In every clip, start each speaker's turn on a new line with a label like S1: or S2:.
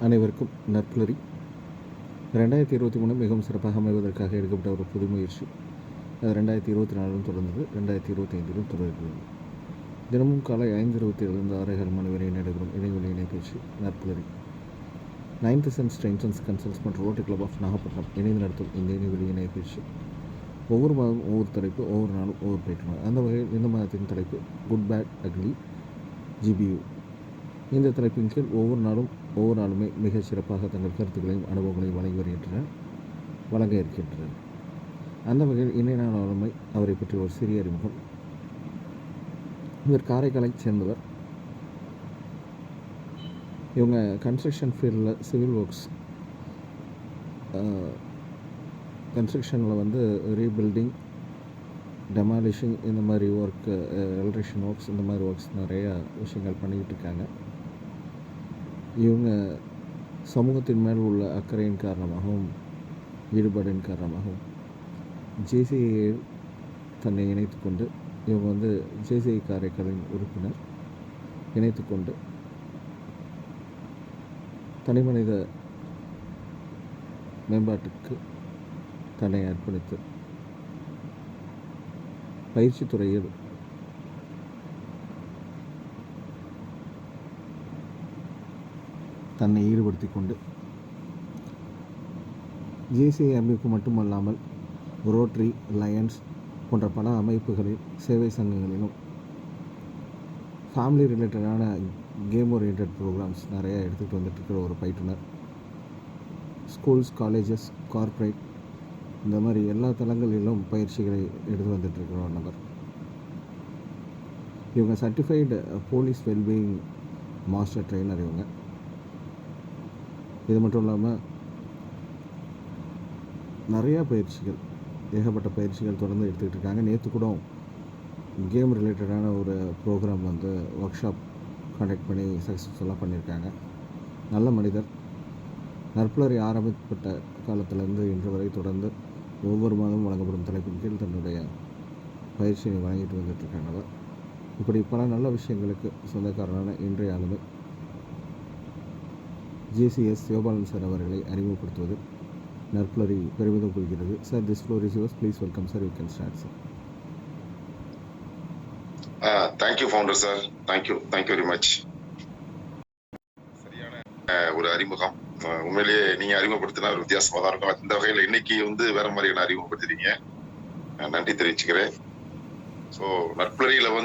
S1: அனைவருக்கும் நற்புலரி. 2023 மிகவும் சிறப்பாக அமைவதற்காக எடுக்கப்பட்ட ஒரு புது முயற்சி. அது 2024 தொடர்ந்தது, 2025 தொடர்கிறது. தினமும் காலை 5:27 6:30 மணி வரை நடைபெறும் இடைவெளி இணைப்பயிற்சி நற்புலரி. 9th சென்ஸ் ட்ரெயின்ஸ் அண்ட் கன்சல்ட்ஸ் மற்றும் ரோட்டரி கிளப் ஆஃப் நாகப்பட்டினம் இணைந்து நடத்தும் இந்த இடைவெளி இணைப்பயிற்சி ஒவ்வொரு மாதம் ஒவ்வொரு தலைப்பு, ஒவ்வொரு நாளும் ஒவ்வொரு பயிற்றுனர். அந்த வகையில் இந்த மாதத்தின் தலைப்பு குட் பேட் அக்லி GBU. இந்த தலைப்பின் கீழ் ஒவ்வொரு நாளுமே மிகச் சிறப்பாக தங்கள் கருத்துக்களையும் அனுபவங்களையும் வழங்க இருக்கின்றனர். அந்த வகையில் இன்றைய நாள் ஆளுமை அவரை பற்றி ஒரு சிறிய அறிமுகம். இவர் காரைக்காலைச் சேர்ந்தவர். இவங்க கன்ஸ்ட்ரக்ஷன் ஃபீல்டில் சிவில் ஒர்க்ஸ், கன்ஸ்ட்ரக்ஷனில் ரீபில்டிங், டெமாலிஷிங், இந்த மாதிரி ஒர்க்கு, எலக்ட்ரிஷியன் ஒர்க்ஸ், இந்த மாதிரி ஒர்க்ஸ் நிறையா விஷயங்கள் பண்ணிக்கிட்டு இருக்காங்க. இவங்க சமூகத்தின் மேல் உள்ள அக்கறையின் காரணமாகவும் ஈடுபாடின் காரணமாகவும் JCI தன்னை இணைத்து கொண்டு இவங்க JCI காரைக்காலின் உறுப்பினர் இணைத்து கொண்டு தனிமனித மேம்பாட்டுக்கு தன்னை அர்ப்பணித்து பயிற்சி துறையில் தன்னை ஈடுபடுத்தி கொண்டு JCI அமைப்பு மட்டுமல்லாமல் ரோட்டரி, லயன்ஸ் போன்ற பல அமைப்புகளில், சேவை சங்கங்களிலும் ஃபேமிலி ரிலேட்டடான கேம் ஓரியன்ட் ப்ரோக்ராம்ஸ் நிறையா எடுத்துகிட்டு வந்துட்டுருக்கிற ஒரு பயிற்றுனர். ஸ்கூல்ஸ், காலேஜஸ், கார்ப்பரேட், இந்த மாதிரி எல்லா தளங்களிலும் பயிற்சிகளை எடுத்து வந்துட்டுருக்கிற ஒரு நபர். இவங்க certified police wellbeing master trainer. இவங்க இது மட்டும் இல்லாமல் நிறையா பயிற்சிகள், ஏகப்பட்ட பயிற்சிகள் தொடர்ந்து எடுத்துக்கிட்டு இருக்காங்க. நேற்று கூட கேம் ரிலேட்டடான ஒரு ப்ரோக்ராம் ஒர்க் ஷாப் கண்டக்ட் பண்ணி சக்ஸஸ்ஃபுல்லாக பண்ணியிருக்காங்க. நல்ல மனிதர். நற்புலரி ஆரம்பிக்கப்பட்ட காலத்திலேருந்து இன்று வரை தொடர்ந்து ஒவ்வொரு மாதமும் வழங்கப்படும் தலைப்பின் கீழ் தன்னுடைய பயிற்சியை வழங்கிட்டு வந்துட்டுருக்காங்க. இப்படி பல நல்ல விஷயங்களுக்கு சொந்தக்காரரான இன்றைய ஆளுமை JCS சிவபாலன் சார் அவர்களை அறிமுகப்படுத்துவது நற்புலரி பெருமிதம் கொள்கிறது. Sir, this floor is yours. Please welcome sir. You can start sir.
S2: Thank you founder sir. Thank you very much. சரியான ஒரு அறிமுகம். உண்மையிலேயே நீங்க அறிமுகப்படுத்தினா ஒரு வித்தியாசமாக தான் இருக்கும். இந்த வகையில் இன்னைக்கு வேற மாதிரியான அறிமுகப்படுத்துறீங்க. நன்றி தெரிவிச்சுக்கிறேன். ஸோ நற்புலரியில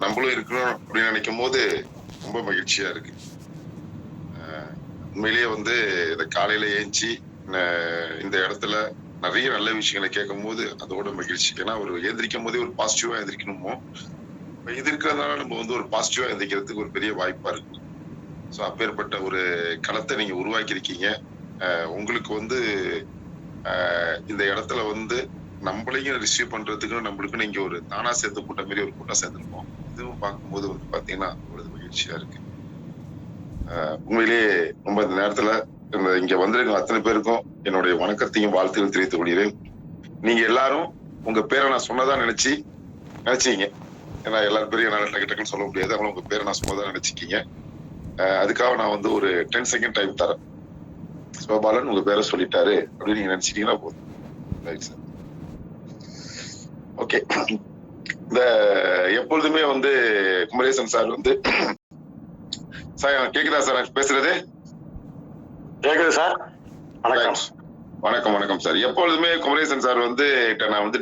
S2: நம்மளும் இருக்கணும் அப்படின்னு நினைக்கும் போது ரொம்ப மகிழ்ச்சியா இருக்கு. உண்மையிலேயே இந்த காலையில ஏஞ்சி இந்த இடத்துல நிறைய நல்ல விஷயங்களை கேட்கும் போது அதோட மகிழ்ச்சி. ஏன்னா ஒரு எந்திரிக்கும் போதே ஒரு பாசிட்டிவா எந்திரிக்கணுமோ, இது இருக்கிறதுனால நம்ம ஒரு பாசிட்டிவா எந்திரிக்கிறதுக்கு ஒரு பெரிய வாய்ப்பா இருக்கு. ஸோ அப்பேற்பட்ட ஒரு களத்தை நீங்க உருவாக்கி இருக்கீங்க. உங்களுக்கு இந்த இடத்துல நம்மளையும் ரிசீவ் பண்றதுக்கு நம்மளுக்கு நீங்க ஒரு தானா சேர்ந்து கூட்டம் மாரி ஒரு கூட்டம் சேர்ந்துருக்கோம். இதுவும் பார்க்கும்போது பாத்தீங்கன்னா ஒரு மகிழ்ச்சியா இருக்கு. உண்மையிலேயே ரொம்ப இந்த நேரத்துல இங்க வந்திருக்க அத்தனை பேருக்கும் என்னுடைய வணக்கத்தையும் வாழ்த்துக்கள் தெரிவித்துக் கொள்கிறேன். நீங்க எல்லாரும் உங்க பேரை நான் சொன்னதா நினைச்சீங்க. ஏன்னா எல்லாரும் பேரையும் என்னால டக்குன்னு சொல்ல முடியாது. அவங்களும் உங்க பேரை நான் சொன்னதா நினைச்சிக்கீங்க. அதுக்காக நான் ஒரு 10 செகண்ட் டைம் தரேன். சிவபாலன் உங்க பேரை சொல்லிட்டாரு அப்படின்னு நீங்க நினைச்சிட்டீங்கன்னா போதும். Right sir. ஓகே. இந்த எப்பொழுதுமே குமரேசன் சார் சார் கேக்குதா சார் பேசுறது?
S3: கேக்குது சார்.
S2: வணக்கம் சார். எப்பொழுதுமே குமரேசன் சார் நான்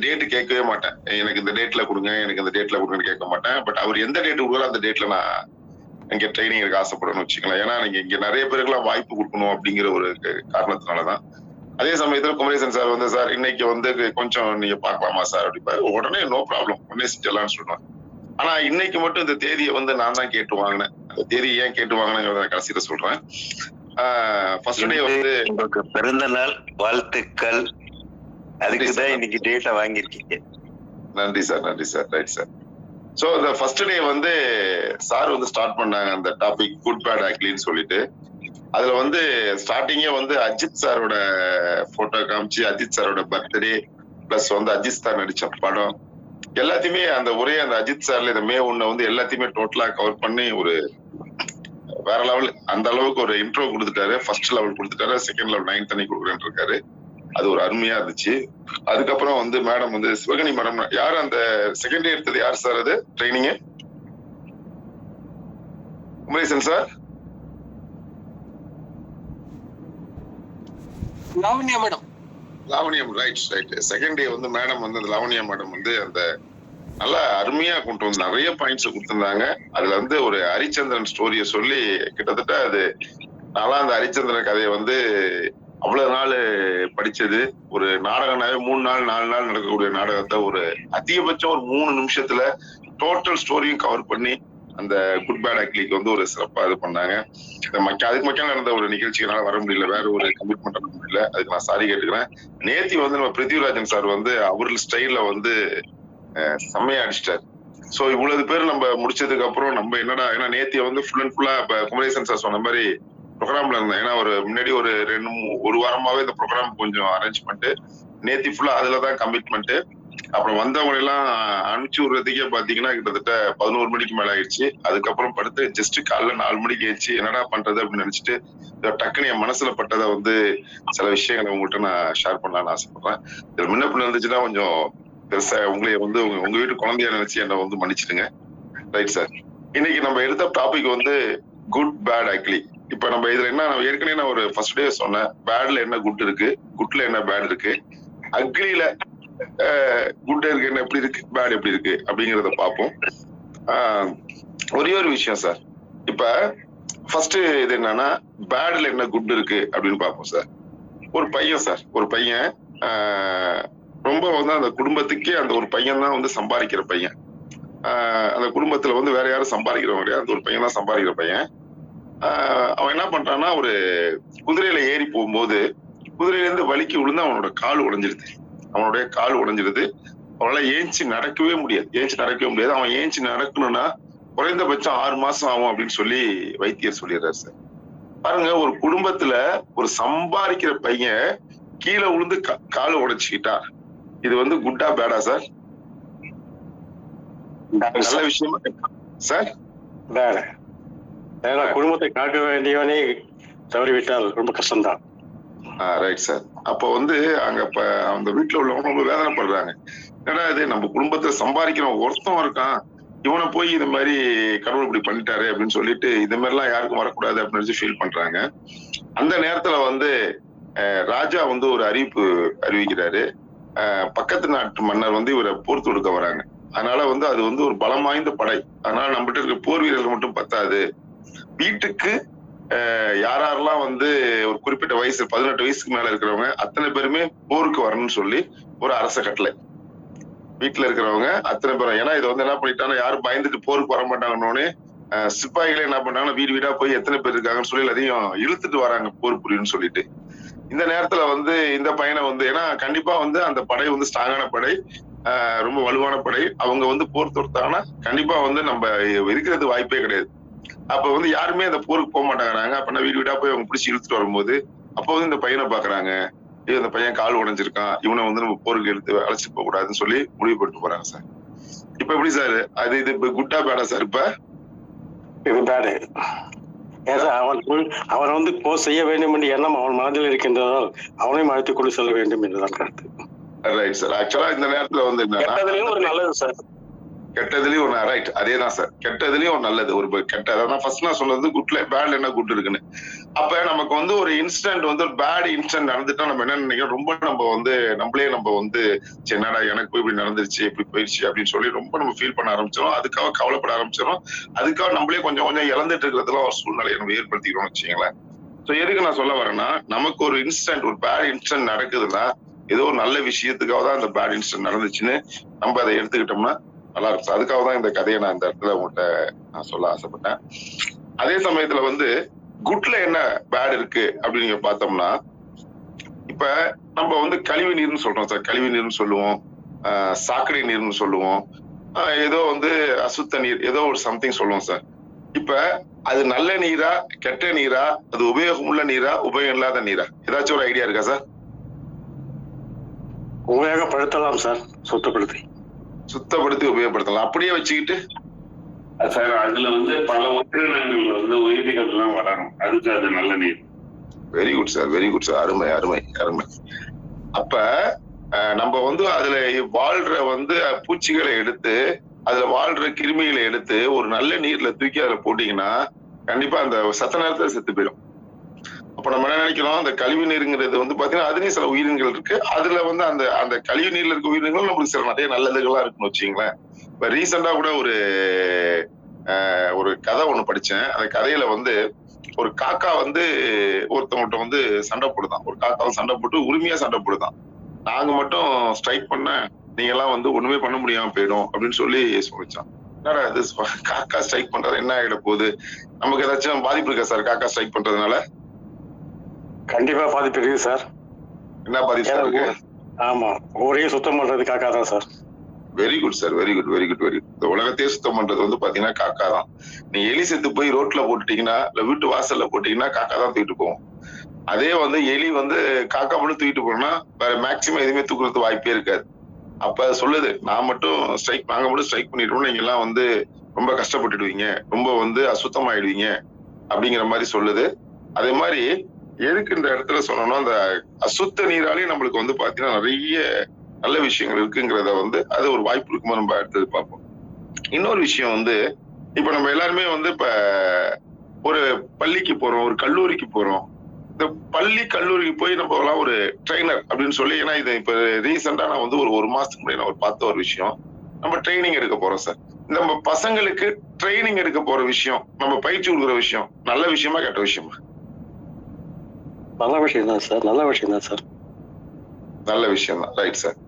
S2: டேட் கேட்கவே மாட்டேன். எனக்கு இந்த டேட்ல கொடுங்க, எனக்கு இந்த டேட்ல கொடுங்கன்னு கேட்க மாட்டேன். பட் அவர் எந்த டேட் கொடுக்குறோ அந்த டேட்ல நான் இங்க ட்ரைனிங் எனக்கு ஆசைப்படணும்னு வச்சுக்கலாம். ஏன்னா நீங்க இங்க நிறைய பேருக்குலாம் வாய்ப்பு கொடுக்கணும் அப்படிங்கிற ஒரு காரணத்தினாலதான். அதே சமயத்துல குமரேசன் சார் சார் இன்னைக்கு கொஞ்சம் நீங்க பாக்கலாமா சார் அப்படிப்பாரு. உடனே நோ ப்ராப்ளம், உடனே செஞ்சலாம்னு சொல்லுவாங்க. ஆனா இன்னைக்கு மட்டும் இந்த தேதியை நான் தான் கேட்டு வாங்கினேன். அந்த தேதியை ஏன் கேட்டு வாங்கினேங்கிறத கடைசியில சொல்றேன். ஃபர்ஸ்ட் டே
S3: உங்களுக்கு பிறந்த நாள் வாழ்த்துக்கள். அதுக்குதான் இன்னைக்கு டேட்டா வாங்கிருக்கீங்க.
S2: நன்றி சார். Right sir. சோ இந்த ஃபர்ஸ்ட் டே சார் ஸ்டார்ட் பண்ணாங்க அந்த டாபிக் குட் பேட் அக்லின்னு சொல்லிட்டு. அதுல ஸ்டார்டிங்கே அஜித் சாரோட போட்டோ காமிச்சு, அஜித் சாரோட பர்த்டே பிளஸ் அஜித் சார் நடிச்ச படம் எல்லாத்தையுமே அந்த அஜித் சார்ல இந்த மே 1 எல்லாத்தையுமே டோட்டலா கவர் பண்ணி ஒரு வேற லெவல். அந்த அளவுக்கு ஒரு இன்ட்ரோ கொடுத்துட்டாரு. ஃபர்ஸ்ட் லெவல் கொடுத்துட்டாரு, செகண்ட் லெவல் 9th அன்னைக்கு கொடுக்குறேன்னு இருக்காரு. அது ஒரு அருமையா இருந்துச்சு. அதுக்கப்புறம் வந்து மேடம் வந்து சிவகணி மேடம் யாரு அந்த செகண்ட் டே எடுத்தது யார் சார் அது training? Kumaresan sir.
S4: Lavanya madam.
S2: லாவண்யம், ரைட் ரைட். செகண்ட் டே வந்து மேடம் வந்து லாவண்யா மேடம் வந்து அந்த நல்லா அருமையா கொண்டு வந்து நிறைய பாயிண்ட்ஸ் கொடுத்திருந்தாங்க. அதுல வந்து ஒரு ஹரிச்சந்திரன் ஸ்டோரிய சொல்லி கிட்டத்தட்ட அது நல்லா அந்த ஹரிச்சந்திரன் கதையை வந்து அவ்வளவு நாள் படிச்சது. ஒரு நாடகம்னாவே 3 நாள் 4 நாள் நடக்கக்கூடிய நாடகத்தை ஒரு அதிகபட்சம் ஒரு 3 நிமிஷத்துல டோட்டல் ஸ்டோரியும் கவர் பண்ணி அந்த குட் பேட் அக்லிக்கு வந்து ஒரு சிறப்பா இது பண்ணாங்க. அதுக்கு மக்கள் நடந்த ஒரு நிகழ்ச்சிகளால வர முடியல, வேற ஒரு கமிட்மெண்ட் பண்ண முடியல. அதுக்கு நான் சாரி கேட்டுக்கிறேன். நேத்தி வந்து நம்ம பிருத்திவிராஜன் சார் வந்து அவர்கள் ஸ்டைல்ல வந்து செம்மையா அடிச்சிட்டாரு. சோ இவ்வளவு பேர் நம்ம முடிச்சதுக்கு அப்புறம் நம்ம என்னடா, ஏன்னா நேத்திய வந்து ஃபுல் அண்ட் ஃபுல்லா இப்ப குமரேசன் சார் சொன்ன மாதிரி ப்ரோக்ராம்ல இருந்தேன். ஏன்னா ஒரு முன்னாடி ஒரு வாரமாவே இந்த ப்ரோக்ராம் கொஞ்சம் அரேஞ்ச் பண்ணிட்டு நேத்தி ஃபுல்லா அதுலதான் கமிட்மெண்ட். அப்புறம் வந்தவங்க எல்லாம் அனுப்பிச்சு விடுறதுக்கே பாத்தீங்கன்னா கிட்டத்தட்ட 11 மணிக்கு மேல ஆயிடுச்சு. அதுக்கப்புறம் படுத்து ஜஸ்ட் காலைல 4 மணிக்கு ஆயிடுச்சு. என்னடா பண்றது அப்படின்னு நினைச்சிட்டு டக்குன்னு என் மனசுல பட்டதை வந்து சில விஷயங்களை உங்கள்கிட்ட நான் ஷேர் பண்ணலாம்னு ஆசைப்படுறேன். இதுல முன்ன பின்ன இருந்துச்சுன்னா கொஞ்சம் பெருசா உங்களை வந்து உங்க வீட்டு குழந்தையா நினைச்சு என்ன வந்து மன்னிச்சிடுங்க. Right sir. இன்னைக்கு நம்ம எடுத்த டாபிக் வந்து குட் பேட் அக்லி. இப்ப நம்ம இதுல என்ன, ஏற்கனவே நான் ஒரு ஃபர்ஸ்ட் டே சொன்னேன், பேட்ல என்ன குட் இருக்கு, குட்ல என்ன பேட் இருக்கு, அக்லில குட் இருக்கு என்ன எப்படி இருக்கு, பேட் எப்படி இருக்கு அப்படிங்கறத பார்ப்போம். ஒரே ஒரு விஷயம் சார், இப்ப ஃபர்ஸ்ட் இது என்னன்னா பேட்ல என்ன குட் இருக்கு அப்படின்னு பார்ப்போம் சார். ஒரு பையன் சார், ஒரு பையன் ரொம்ப வந்து அந்த குடும்பத்துக்கே அந்த ஒரு பையன் தான் வந்து சம்பாதிக்கிற பையன். அந்த குடும்பத்துல வந்து வேற யாரும் சம்பாதிக்கிறவங்க கிடையாது, அந்த ஒரு பையன் தான் சம்பாதிக்கிற பையன். அவன் என்ன பண்றான்னா ஒரு குதிரையில ஏறி போகும்போது குதிரையில இருந்து வலிக்கு விழுந்து அவனோட கால் உடைஞ்சிருது. அவனுடைய கால் உடைஞ்சிருது. அவனால ஏஞ்சி நடக்கவே முடியாது. அவன் ஏஞ்சி நடக்கணும்னா குறைந்தபட்சம் 6 மாசம் ஆகும் அப்படின்னு சொல்லி வைத்தியர் சொல்லிடுறாரு சார். பாருங்க, ஒரு குடும்பத்துல ஒரு சம்பாதிக்கிற பையன் கீழே விழுந்து காலை உடைச்சுக்கிட்டா இது வந்து குட்டா பேடா சார்? நல்ல விஷயமா சார்?
S4: குடும்பத்தை காக்க வேண்டியவனே தவறிவிட்டால் ரொம்ப கஷ்டம்தான்.
S2: Right sir. அப்ப வந்து அங்க அந்த வீட்டுல உள்ளவங்க ரொம்ப வேதனைப்படுறாங்க. ஏன்னா இது நம்ம குடும்பத்தை சம்பாதிக்கிறவன் ஒருத்தம் இருக்கான், இவனை போய் இந்த மாதிரி கடவுள் இப்படி பண்ணிட்டாரு அப்படின்னு சொல்லிட்டு இந்த மாதிரி எல்லாம் யாருக்கும் வரக்கூடாது அப்படின்னு ஃபீல் பண்றாங்க. அந்த நேரத்துல வந்து ராஜா வந்து ஒரு அறிவிக்கிறாரு. பக்கத்து நாட்டு மன்னர் வந்து இவரை போர் தொடுக்க வராங்க. அதனால வந்து அது வந்து ஒரு பலம் வாய்ந்த படை. அதனால நம்மகிட்ட இருக்க போர் வீரர்கள் மட்டும் பத்தாது, வீட்டுக்கு யாரெல்லாம் வந்து ஒரு குறிப்பிட்ட வயசு 18 வயசுக்கு மேல இருக்கிறவங்க அத்தனை பேருமே போருக்கு வரணும்னு சொல்லி ஒரு அரச கட்டளை. வீட்டுல இருக்கிறவங்க அத்தனை பேரும், ஏன்னா இதை வந்து என்ன பண்ணிட்டாங்கன்னா யாரும் பயந்துட்டு போருக்கு வர மாட்டாங்கன்னு சிப்பாய்களே என்ன பண்ணாங்கன்னா வீடு வீடா போய் எத்தனை பேர் இருக்காங்கன்னு சொல்லி எல்லாத்தையும் இழுத்துட்டு வராங்க போர் புரியுன்னு சொல்லிட்டு. இந்த நேரத்துல வந்து இந்த பையனை வந்து, ஏன்னா கண்டிப்பா வந்து அந்த படை வந்து ஸ்ட்ராங்கான படை, ரொம்ப வலுவான படை. அவங்க வந்து போர் தொடுத்தாங்கன்னா கண்டிப்பா வந்து நம்ம இருக்கிறது வாய்ப்பே கிடையாது. அப்ப வந்து யாருமே அந்த போருக்கு போக மாட்டேங்கிறாங்க. அப்ப வீடு வீடா போய் அவங்க பிடிச்சி இழுத்துட்டு வரும்போது அப்ப வந்து இந்த பையனை பாக்குறாங்க, இந்த பையன் கால் உடைஞ்சிருக்கான், இவனை வந்து நம்ம போருக்கு எடுத்து அழைச்சிட்டு போக கூடாதுன்னு சொல்லி முடிவு பண்ணிட்டு போறாங்க சார். இப்ப எப்படி சார் அது, இது குட்டா பேடா சார்? இப்ப
S4: இது பேடு. அவன் வந்து போர் செய்ய வேண்டும் என்ற எண்ணம் அவன் மனதில் இருக்கின்றதால் அவனையும் அழைத்துக் கொண்டு செல்ல வேண்டும் என்றுதான் கருத்து.
S2: Right sir. ஆக்சுவலா இந்த நேரத்துல வந்து
S4: ஒரு நல்லது சார்,
S2: கெட்டதுலயும் ஒரு ரைட், அதேதான் சார். கெட்டதுலயும் ஒரு நல்லது, ஒரு கெட்ட, அதான் ஃபர்ஸ்ட் நான் சொன்னது குட்ல பேட்ல என்ன குட் இருக்குன்னு. அப்ப நமக்கு வந்து ஒரு இன்சிடென்ட் வந்து ஒரு பேட் இன்சிடென்ட் நடந்துட்டா நம்ம என்ன நினைக்கிறோம், ரொம்ப நம்ம வந்து நம்மளே நம்ம வந்து என்னடா எனக்கு போய் இப்படி நடந்துருச்சு, இப்படி போயிடுச்சு அப்படின்னு சொல்லி ரொம்ப நம்ம ஃபீல் பண்ண ஆரம்பிச்சிடும். அதுக்காக கவலைப்பட ஆரம்பிச்சிடும். அதுக்காக நம்மளே கொஞ்சம் கொஞ்சம் இழந்துட்டு இருக்கிறதுலாம் ஒரு சூழ்நிலையை நம்ம ஏற்படுத்திக்கிறோம்னு வச்சுங்களேன். ஸோ எதுக்கு நான் சொல்ல வரேன்னா, நமக்கு ஒரு இன்சிடென்ட், ஒரு பேட் இன்சிடென்ட் நடக்குதுன்னா ஏதோ ஒரு நல்ல விஷயத்துக்காக தான் அந்த பேட் இன்சிடென்ட் நடந்துச்சுன்னு நம்ம அதை எடுத்துக்கிட்டோம்னா நல்லா இருக்கும். அதுக்காக தான் இந்த கதையை நான் இந்த இடத்துல உங்கள்கிட்ட நான் சொல்ல ஆசைப்பட்டேன். அதே சமயத்துல வந்து குட்ல என்ன பேட் இருக்கு அப்படின்னு பார்த்தோம்னா, இப்ப நம்ம வந்து கழிவு நீர்னு சொல்றோம் சார், கழிவு நீர்னு சொல்லுவோம், சாக்கடை நீர்னு சொல்லுவோம், ஏதோ வந்து அசுத்த நீர், ஏதோ ஒரு சம்திங் சொல்லுவோம் சார். இப்ப அது நல்ல நீரா, கெட்ட நீரா, அது உபயோகமுள்ள நீரா, உபயோகம் இல்லாத நீரா, ஏதாச்சும் ஒரு ஐடியா இருக்கா சார்?
S4: உபயோகப்படுத்தலாம் சார், சுத்தப்படுத்தி
S2: உபயோகப்படுத்தலாம். அப்படியே வச்சுக்கிட்டு
S5: சார் அதுல வந்து பல உயிரினங்கள் வந்து உயிரிகள் எல்லாம் வளரும், அதுக்கு அது நல்ல நீர்.
S2: Very good sir, very good sir. அருமை அருமை அருமை. அப்ப நம்ம வந்து அதுல வாழ்ற வந்து பூச்சிகளை எடுத்து, அதுல வாழ்ற கிருமிகளை எடுத்து ஒரு நல்ல நீர்ல தூக்கி அதுல போட்டீங்கன்னா கண்டிப்பா அந்த சத்த நேரத்துல செத்து போயிடும். அப்ப நம்ம என்ன நினைக்கிறோம், அந்த கழிவு நீருங்கிறது வந்து பாத்தீங்கன்னா அதுலயும் சில உயிரினங்கள் இருக்கு. அதுல வந்து அந்த அந்த கழிவு நீர்ல இருக்க உயிரினங்கள் நம்மளுக்கு சில நிறைய நல்லதுகளா இருக்குன்னு வச்சுங்களேன். இப்ப ரீசெண்டா கூட ஒரு கதை ஒண்ணு படிச்சேன். அந்த கதையில வந்து ஒரு காக்கா வந்து ஒருத்தவங்கள்ட்ட வந்து சண்டை போடுதான். ஒரு காக்காவும் சண்டை போட்டு உரிமையா சண்டை போடுதான். நாங்க மட்டும் ஸ்ட்ரைக் பண்ண நீங்க எல்லாம் வந்து ஒண்ணுமே பண்ண முடியாம போயிடும் அப்படின்னு சொல்லி சொல்லிச்சான். என்னடா இது காக்கா ஸ்ட்ரைக் பண்றது என்ன ஆகிட போகுது, நமக்கு ஏதாச்சும் பாதிப்பு இருக்கா சார் காக்கா ஸ்ட்ரைக் பண்றதுனால?
S4: கண்டிப்பா பாதிப்பு இருக்கு சார்.
S2: என்ன பாதிப்பு சார் இருக்கு?
S4: ஆமா, ஊரே சுத்தம் பண்றது காக்கா தான் sir.
S2: Very good sir, very good very good very good. இந்த உலகத்தையே சுத்தம் பண்றது வந்து பாத்தீங்கன்னா காக்கா தான். நீ எலி செத்து போய் ரோட்ல போட்டுட்டீங்கன்னா இல்ல வீட்டு வாசல்ல போட்டீங்கன்னா காக்கா தான் தூக்கிட்டு போகும். அதே வந்து எலி வந்து காக்கா மட்டும் தூக்கிட்டு போனா வேற மேக்சிமம் எதுவுமே தூக்குறது வாய்ப்பே இருக்காது. அப்ப சொல்லுது, நாங்க மட்டும் ஸ்ட்ரைக் பண்ணிட்டோம், நீங்க எல்லாம் வந்து ரொம்ப கஷ்டப்பட்டுடுவீங்க, ரொம்ப வந்து அசுத்தமாயிடுவீங்க அப்படிங்கிற மாதிரி சொல்லுது. அதே மாதிரி எதுக்கு இந்த இடத்துல சொன்னோம்னா, அந்த அசுத்த நீராலையும் நம்மளுக்கு வந்து பாத்தீங்கன்னா நிறைய நல்ல விஷயங்கள் இருக்குங்கிறத வந்து அது ஒரு வாய்ப்பு இருக்குமோ நம்ம அடுத்தது பார்ப்போம். இன்னொரு விஷயம் வந்து இப்ப நம்ம எல்லாருமே வந்து இப்ப ஒரு பள்ளிக்கு போறோம், ஒரு கல்லூரிக்கு போறோம். இந்த பள்ளி கல்லூரிக்கு போய் நம்ம எல்லாம் ஒரு ட்ரெயினர் அப்படின்னு சொல்லி, ஏன்னா இது இப்ப ரீசெண்டா நான் வந்து ஒரு மாசத்துக்கு முன்னாடி நான் பார்த்த ஒரு விஷயம், நம்ம ட்ரைனிங் எடுக்க போறோம் சார். நம்ம பசங்களுக்கு ட்ரைனிங் எடுக்க போற விஷயம், நம்ம பயிற்சி கொடுக்குற விஷயம் நல்ல விஷயமா கெட்ட விஷயமா?
S4: நல்ல விஷயம் தான் சார், நல்ல விஷயம் தான் சார்.
S2: நல்ல விஷயம் தான், ரைட் சார்.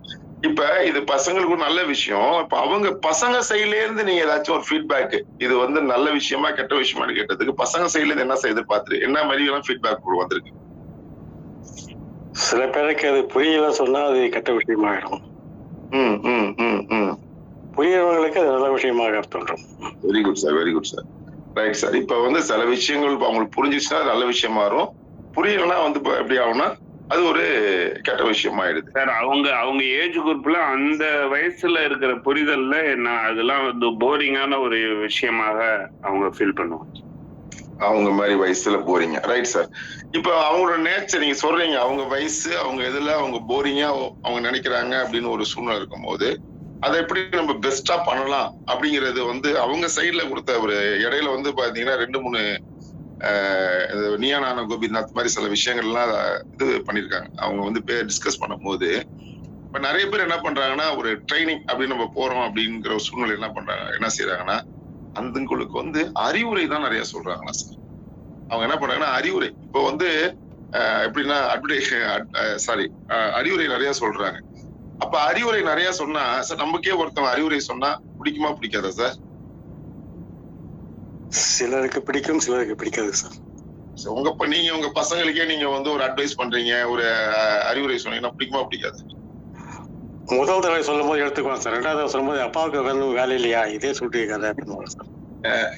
S2: இப்ப இது பசங்களுக்கு ஒரு நல்ல விஷயம். இப்ப அவங்க பசங்க சைட்ல இருந்து நீங்க ஏதாச்சும் ஒரு ஃபீட்பேக், இது வந்து நல்ல விஷயமா கெட்ட விஷயமான்னு கேட்டதுக்கு பசங்க சைட்ல இருந்து என்ன எதிர்பார்த்து என்ன மாதிரி எல்லாம் ஃபீட்பேக் வந்திருக்கு?
S4: சில பேருக்கு அது புரியல சொன்னா அது கெட்ட விஷயமாயிடும். புரியறவங்களுக்கு அது நல்ல விஷயமாக தோன்றும்.
S2: Very good sir, very good sir. Right sir. இப்ப வந்து சில விஷயங்கள் அவங்களுக்கு புரிஞ்சிச்சுன்னா நல்ல விஷயமா வரும், புரியலன்னா வந்து எப்படி ஆகும்னா அது ஒரு கெட்ட விஷயம் ஆயிடுது
S5: சார். அவங்க ஏஜ் குரூப்ல அந்த வயசுல இருக்கிற புரிதல்ல நான் அதெல்லாம் வந்து போரிங்கான ஒரு விஷயமாக அவங்க ஃபீல் பண்ணுவாங்க.
S2: அவங்க மாதிரி வயசுல போறீங்க, ரைட் சார். இப்ப அவங்களோட நேச்சர் நீங்க சொல்றீங்க, அவங்க வயசு அவங்க இதுல அவங்க போரிங்கா அவங்க நினைக்கிறாங்க அப்படின்னு ஒரு சூழ்நிலை இருக்கும் போது அதை எப்படி நம்ம பெஸ்டா பண்ணலாம் அப்படிங்கிறது வந்து அவங்க சைட்ல கொடுத்த ஒரு இடையில வந்து பாத்தீங்கன்னா 2-3 நீயா கோபிநாத் மாதிரி சில விஷயங்கள்லாம் இது பண்ணிருக்காங்க. அவங்க வந்து டிஸ்கஸ் பண்ணும்போது இப்ப நிறைய பேர் என்ன பண்றாங்கன்னா, ஒரு ட்ரைனிங் அப்படின்னு நம்ம போறோம் அப்படிங்கிற ஒரு சூழ்நிலை என்ன செய்யறாங்கன்னா, அந்தங்களுக்கு வந்து அறிவுரை தான் நிறைய சொல்றாங்களா சார். அவங்க என்ன பண்றாங்கன்னா அறிவுரை, இப்போ வந்து எப்படின்னா அறிவுரை நிறைய சொல்றாங்க. அப்ப அறிவுரை நிறைய சொன்னா சார், நமக்கே ஒருத்தவங்க அறிவுரை சொன்னா பிடிக்குமா பிடிக்காதா சார்?
S4: சிலருக்கு பிடிக்கும், சிலருக்கு பிடிக்காது சார்.
S2: நீங்க உங்க பசங்களுக்கே நீங்க வந்து ஒரு அட்வைஸ் பண்றீங்க, ஒரு அறிவுரை சொன்னீங்கன்னா பிடிக்குமா பிடிக்காது?
S4: முதல் தடவை சொல்லும் போது எடுத்துக்குவாங்க சார். ரெண்டாவது தடவை சொல்லும் போது அப்பாவுக்கு வேலை இல்லையா, இதே சொல்லிட்டு இருக்காது அப்படின்னு சார்.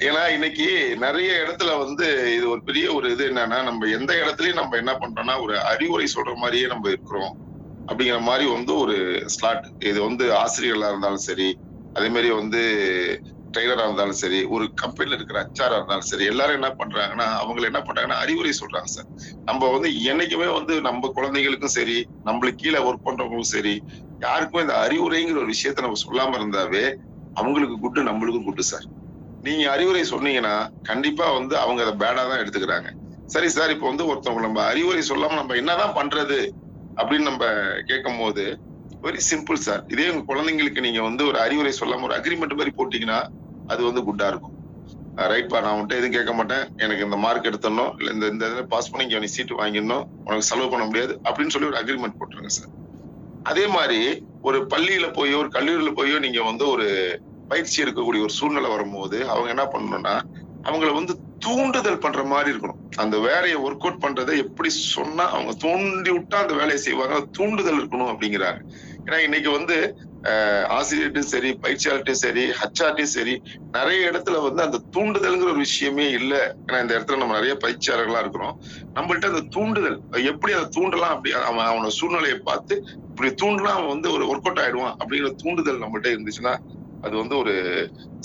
S2: ஏன்னா இன்னைக்கு நிறைய இடத்துல வந்து இது ஒரு பெரிய ஒரு இது என்னன்னா, நம்ம எந்த இடத்துலயும் நம்ம என்ன பண்றோம்னா ஒரு அறிவுரை சொல்ற மாதிரியே நம்ம இருக்கிறோம் அப்படிங்கிற மாதிரி வந்து ஒரு ஸ்லாட். இது வந்து ஆசிரியர்களா இருந்தாலும் சரி, அதே மாதிரி வந்து ட்ரெயினரா இருந்தாலும் சரி, ஒரு கம்பெனில இருக்கிற HR இருந்தாலும் சரி, எல்லாரும் என்ன பண்றாங்கன்னா அவங்க என்ன பண்றாங்கன்னா அறிவுரை சொல்றாங்க சார். நம்ம வந்து என்னைக்குமே வந்து நம்ம குழந்தைகளுக்கும் சரி, நம்மளுக்கு கீழே ஒர்க் பண்றவங்களுக்கும் சரி, யாருக்குமே இந்த அறிவுரைங்கிற ஒரு விஷயத்த நம்ம சொல்லாம இருந்தாவே அவங்களுக்கு குட்டு, நம்மளுக்கும் குட்டு சார். நீங்க அறிவுரை சொன்னீங்கன்னா கண்டிப்பா வந்து அவங்க அதை பேடா தான் எடுத்துக்கிறாங்க. சரி சார், இப்ப வந்து ஒருத்தவங்க நம்ம அறிவுரை சொல்லாம நம்ம என்னதான் பண்றது அப்படின்னு நம்ம கேட்கும் போது வெரி சிம்பிள் சார். இதே உங்க குழந்தைங்களுக்கு நீங்க வந்து ஒரு அறிவுரை சொல்லாம ஒரு அக்ரிமெண்ட் மாதிரி போட்டீங்கன்னா அது வந்து குட்டா இருக்கும். ரைட்பா, நான் உன்ட்ட எதுவும் கேட்க மாட்டேன், எனக்கு இந்த மார்க் எடுத்துடணும், இல்ல இந்த இதுல பாஸ் பண்ணி இங்க நீ சீட்டு வாங்கிடணும், உனக்கு செலவு பண்ண முடியாது அப்படின்னு சொல்லி ஒரு அக்ரிமெண்ட் போட்டுருங்க சார். அதே மாதிரி ஒரு பள்ளியில போயோ ஒரு கல்லூரியில போயோ நீங்க வந்து ஒரு பயிற்சி எடுக்கக்கூடிய ஒரு சூழ்நிலை வரும்போது அவங்க என்ன பண்ணணும்னா அவங்கள வந்து தூண்டுதல் பண்ற மாதிரி இருக்கணும். அந்த வேலையை ஒர்க் அவுட் பண்றதை எப்படி சொன்னா அவங்க தூண்டி விட்டா அந்த வேலையை செய்வாங்க, தூண்டுதல் இருக்கணும் அப்படிங்கிறாங்க. ஏன்னா இன்னைக்கு வந்து ஆசிரியர்ட்டும் சரி, பயிற்சியாளர்ட்டும் சரி, HR-ட்டும் சரி, நிறைய இடத்துல வந்து அந்த தூண்டுதல்ங்கிற ஒரு விஷயமே இல்லை. ஏன்னா இந்த இடத்துல நம்ம நிறைய பயிற்சியாளர்களா இருக்கிறோம், நம்மள்ட்ட அந்த தூண்டுதல் எப்படி அதை தூண்டலாம், அப்படி அவனோட சூழ்நிலையை பார்த்து இப்படி தூண்டலாம் அவன் வந்து ஒரு ஒர்க் அவுட் ஆயிடுவான் அப்படிங்கிற தூண்டுதல் நம்மகிட்ட இருந்துச்சுன்னா அது வந்து ஒரு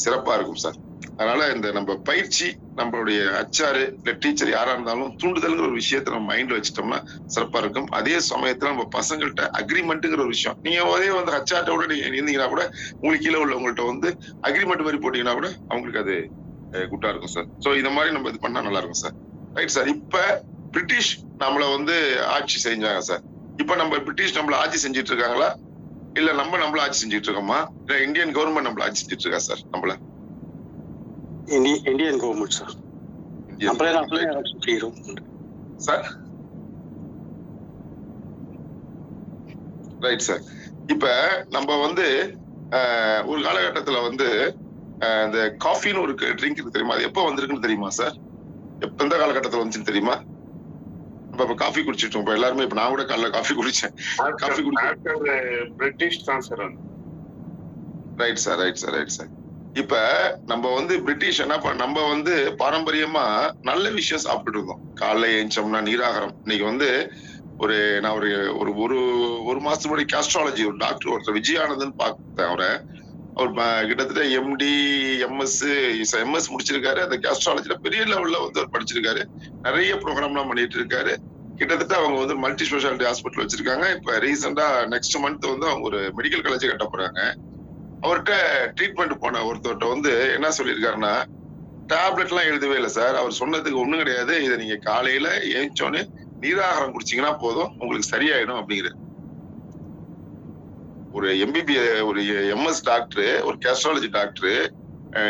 S2: சிறப்பா இருக்கும் சார். அதனால இந்த நம்ம பயிற்சி, நம்மளுடைய HR இல்ல டீச்சர் யாரா இருந்தாலும் தூண்டுதல்ங்கிற ஒரு விஷயத்த நம்ம மைண்ட்ல வச்சுட்டோம்னா சிறப்பா இருக்கும். அதே சமயத்துல நம்ம பசங்கள்ட்ட அக்ரிமெண்ட்ங்கிற ஒரு விஷயம், நீங்க அதே வந்து HR கூட நீங்க இருந்தீங்கன்னா கூட உங்களுக்கு கீழே உள்ளவங்கள்ட்ட வந்து அக்ரிமெண்ட் மாதிரி போட்டீங்கன்னா கூட அவங்களுக்கு அது குட்டா இருக்கும் சார். சோ இந்த மாதிரி நம்ம இது பண்ணா நல்லா இருக்கும் சார். Right sir. இப்ப பிரிட்டிஷ் நம்மள வந்து ஆட்சி செஞ்சாங்க சார். இப்ப நம்ம பிரிட்டிஷ் நம்மள ஆட்சி செஞ்சுட்டு இருக்காங்களா, இல்ல நம்மள ஆட்சி செஞ்சுட்டு இருக்கோமா, இல்ல இந்தியன் கவர்மெண்ட் நம்மள ஆட்சி செஞ்சுட்டு இருக்கா சார்? நம்மள
S4: Indian government sir.
S2: Sir right sir. இப்ப நம்ம வந்து ஒரு காலகட்டத்துல வந்து இந்த காஃபின்னு ஒரு ட்ரிங்க் இருக்கு தெரியுமா? அது எப்போ வந்திருக்குன்னு தெரியுமா சார்? எந்த காலகட்டத்துல வந்துச்சுன்னு தெரியுமா? இப்ப காஃபி குடிச்சிட்டோம். இப்ப எல்லாருமே இப்ப நான் கூட காலைல காஃபி குடிச்சேன். காஃபி
S5: பிரிட்டிஷ் தான் sir.
S2: Right sir, right sir, right sir. இப்ப நம்ம வந்து பிரிட்டிஷ் என்ன நம்ம வந்து பாரம்பரியமா நல்ல விஷயம் சாப்பிட்டு இருந்தோம். காலைல ஏஞ்சோம்னா நீராகாரம். இன்னைக்கு வந்து நான் ஒரு மாசத்துக்கு முன்னாடி கேஸ்ட்ராலஜி ஒரு டாக்டர் ஒருத்தர் விஜயானந்தன் பார்த்தேன். அவர் கிட்டத்தட்ட MD MS முடிச்சிருக்காரு. அந்த கேஸ்ட்ராலஜில பெரிய லெவல்ல வந்து அவர் படிச்சிருக்காரு. நிறைய ப்ரோக்ராம்லாம் பண்ணிட்டு இருக்காரு. கிட்டத்தட்ட அவங்க வந்து மல்டி ஸ்பெஷாலிட்டி ஹாஸ்பிட்டல் வச்சிருக்காங்க. இப்ப ரீசெண்டா நெக்ஸ்ட் மந்த் வந்து அவங்க ஒரு மெடிக்கல் காலேஜ் கட்ட போறாங்க. அவர்கிட்ட ட்ரீட்மெண்ட் போன ஒருத்தர்கிட்ட வந்து என்ன சொல்லியிருக்காருன்னா, டேப்லெட் எல்லாம் எழுதவே இல்லை சார். அவர் சொன்னதுக்கு ஒண்ணும் கிடையாது. இதை நீங்க காலையில ஏஞ்சோன்னு நீராகாரம் குடிச்சீங்கன்னா போதும், உங்களுக்கு சரியாயிடும் அப்படிங்கிறது. ஒரு MBBS ஒரு MS டாக்டர், ஒரு கேஸ்ட்ராலஜி டாக்டர்,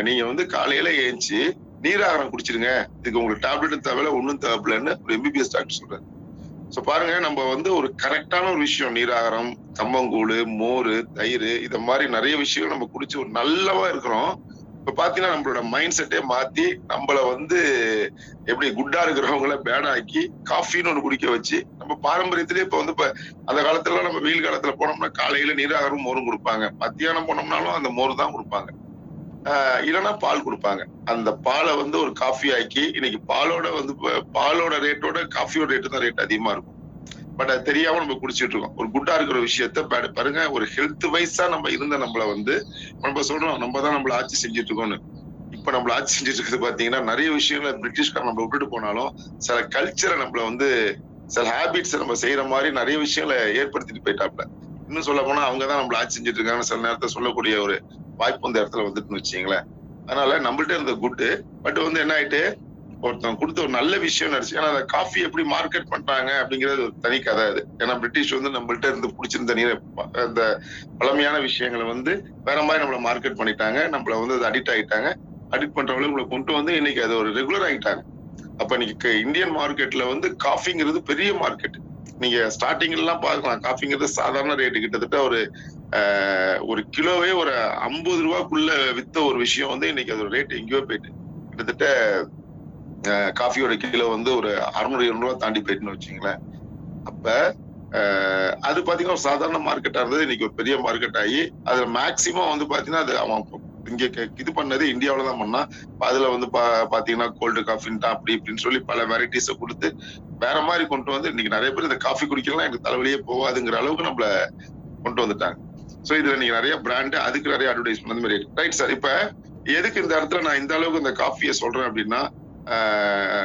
S2: நீங்க வந்து காலையில ஏஞ்சி நீராகாரம் குடிச்சிருங்க, இதுக்கு உங்களுக்கு டேப்லெட்டும் தேவையில்ல, ஒன்னும் தேவையில்லைன்னு ஒரு MBBS டாக்டர் சொல்றாரு. சோ பாருங்க, நம்ம வந்து ஒரு கரெக்டான ஒரு விஷயம், நீராகாரம், கம்பங்கூழ், மோர், தயிர், இத மாதிரி நிறைய விஷயங்கள் நம்ம குடிச்சு ஒரு நல்லவா இருக்கிறோம். இப்ப பாத்தீங்கன்னா நம்மளோட மைண்ட் செட்டே மாத்தி நம்மள வந்து எப்படி குட்டா இருக்கிறவங்கள பேட் ஆக்கி காஃபின்னு ஒண்ணு குடிக்க வச்சு, நம்ம பாரம்பரியத்திலே இப்ப வந்து அந்த காலத்துல நம்ம வெயில் காலத்துல போனோம்னா காலையில நீராகாரம் மோரும் கொடுப்பாங்க, மத்தியானம் போனோம்னாலும் அந்த மோர் தான் கொடுப்பாங்க, இல்லைன்னா பால் கொடுப்பாங்க. அந்த பாலை வந்து ஒரு காஃபி ஆக்கி, இன்னைக்கு பாலோட ரேட்டோட காஃபியோட ரேட்டு தான் ரேட் அதிகமா இருக்கும். பட் அது தெரியாம நம்ம குடிச்சிட்டு இருக்கோம். ஒரு குட்டா இருக்கிற விஷயத்த பாருங்க, ஒரு ஹெல்த் வைஸா நம்ம இருந்த நம்மள வந்து நம்ம சொல்றோம் நம்ம தான் நம்மள ஆட்சி செஞ்சுட்டு இருக்கோம்னு. இப்ப நம்மள ஆட்சி செஞ்சுட்டு இருக்கிறது பாத்தீங்கன்னா நிறைய விஷயங்களை பிரிட்டிஷ்காரன் நம்ம விட்டுட்டு போனாலும் சில கல்ச்சரை நம்மள வந்து சில ஹேபிட்ஸ் நம்ம செய்யற மாதிரி நிறைய விஷயங்களை ஏற்படுத்திட்டு போயிட்டாப்ல. இன்னும் சொல்ல போனா அவங்கதான் நம்மள ஆட்சி செஞ்சுட்டு இருக்காங்க சில நேரத்தை சொல்லக்கூடிய ஒரு வாய்ப்பு இந்த இடத்துல வந்துட்டுன்னு வச்சுங்களேன். அதனால நம்மள்ட்ட இருந்த குட்டு, பட் வந்து என்ன ஆயிட்டு, ஒருத்தன் கொடுத்த ஒரு நல்ல விஷயம் நினைச்சு, ஏன்னா அந்த காஃபி எப்படி மார்க்கெட் பண்றாங்க அப்படிங்கிறது ஒரு தனி கதை அது. ஏன்னா பிரிட்டிஷ் வந்து நம்மள்ட்ட இருந்து பிடிச்சிருந்த அந்த பழமையான விஷயங்களை வந்து வேற மாதிரி நம்மள மார்க்கெட் பண்ணிட்டாங்க, நம்மள வந்து அது அடிக்ட் ஆயிட்டாங்க. அடிக்ட் பண்றவங்களை கொண்டு வந்து இன்னைக்கு அது ஒரு ரெகுலர் ஆகிட்டாங்க. அப்ப இன்னைக்கு இந்தியன் மார்க்கெட்ல வந்து காஃபிங்கிறது பெரிய மார்க்கெட். நீங்க ஸ்டார்டிங் எல்லாம் பாக்கலாம், காஃபிங்கிறது சாதாரண ரேட்டு, கிட்டத்தட்ட ஒரு கிலோவே ஒரு 50 ரூபாய்க்குள்ள வித்த ஒரு விஷயம் வந்து இன்னைக்கு அது ரேட் எங்கேயோ போயிட்டு கிட்டத்தட்ட காஃபியோட கிலோ வந்து ஒரு 600-700 ரூபாய் தாண்டி போயிட்டுன்னு வச்சுங்களேன். அப்ப அது பாத்தீங்கன்னா ஒரு சாதாரண மார்க்கெட்டா இருந்தது, இன்னைக்கு ஒரு பெரிய மார்க்கெட் ஆகி அதுல மேக்சிமம் வந்து பாத்தீங்கன்னா அது அவன் இங்க இது பண்ணது இந்தியாவில தான் பண்ணா. அதுல வந்து பாத்தீங்கன்னா கோல்டு காஃபின்ட்டா அப்படி இப்படின்னு சொல்லி பல வெரைட்டிஸை கொடுத்து வேற மாதிரி கொண்டு வந்து இன்னைக்கு நிறைய பேர் இந்த காஃபி குடிக்கலாம் எனக்கு தலைவலியே போகாதுங்கிற அளவுக்கு நம்மள கொண்டு வந்துட்டாங்க. சோ இதுல நீங்க நிறைய பிராண்ட், அதுக்கு நிறைய அட்வர்டைஸ்மெண்ட் அந்த மாதிரி. Right sir. இப்ப எதுக்கு இந்த இடத்துல நான் இந்த அளவுக்கு இந்த காஃபியை சொல்றேன் அப்படின்னா,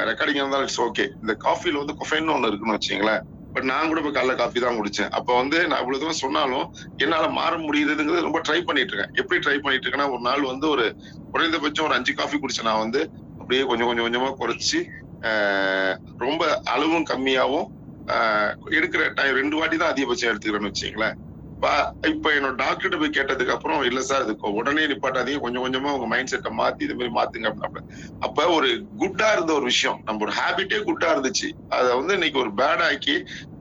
S2: ரெக்கார்டிங் இருந்தாலும் இட்ஸ் ஓகே. இந்த காஃபில வந்து கொஃபைன் ஒண்ணு இருக்குன்னு வச்சுங்களேன். பட் நான் கூட இப்ப காலைல காஃபி தான் குடிச்சேன். அப்ப வந்து நான் இவ்வளவு தூரம் சொன்னாலும் என்னால மாற முடியுதுங்கிறது ரொம்ப ட்ரை பண்ணிட்டு இருக்கேன். எப்படி ட்ரை பண்ணிட்டு இருக்கேன்னா, ஒரு நாள் வந்து ஒரு குறைந்தபட்சம் ஒரு 5 காஃபி குடிச்சேன். நான் வந்து அப்படியே கொஞ்சமா குறைச்சு ரொம்ப அளவும் கம்மியாவும் எடுக்கிற டைம் 2 வாட்டி தான் அதிகபட்சம் எடுத்துக்கிறேன்னு வச்சுங்களேன். இப்ப என்னோட டாக்டர்கிட்ட போய் கேட்டதுக்கு அப்புறம், இல்ல சார் இது உடனே நிப்பாட்டாதீங்க, கொஞ்சமா உங்க மைண்ட் செட்டை மாத்தி இது மாதிரி மாத்துங்க அப்படின்னா. அப்ப ஒரு குட்டா இருந்த ஒரு விஷயம், நம்ம ஒரு ஹேபிட்டே குட்டா இருந்துச்சு, அதை வந்து இன்னைக்கு ஒரு பேட் ஆக்கி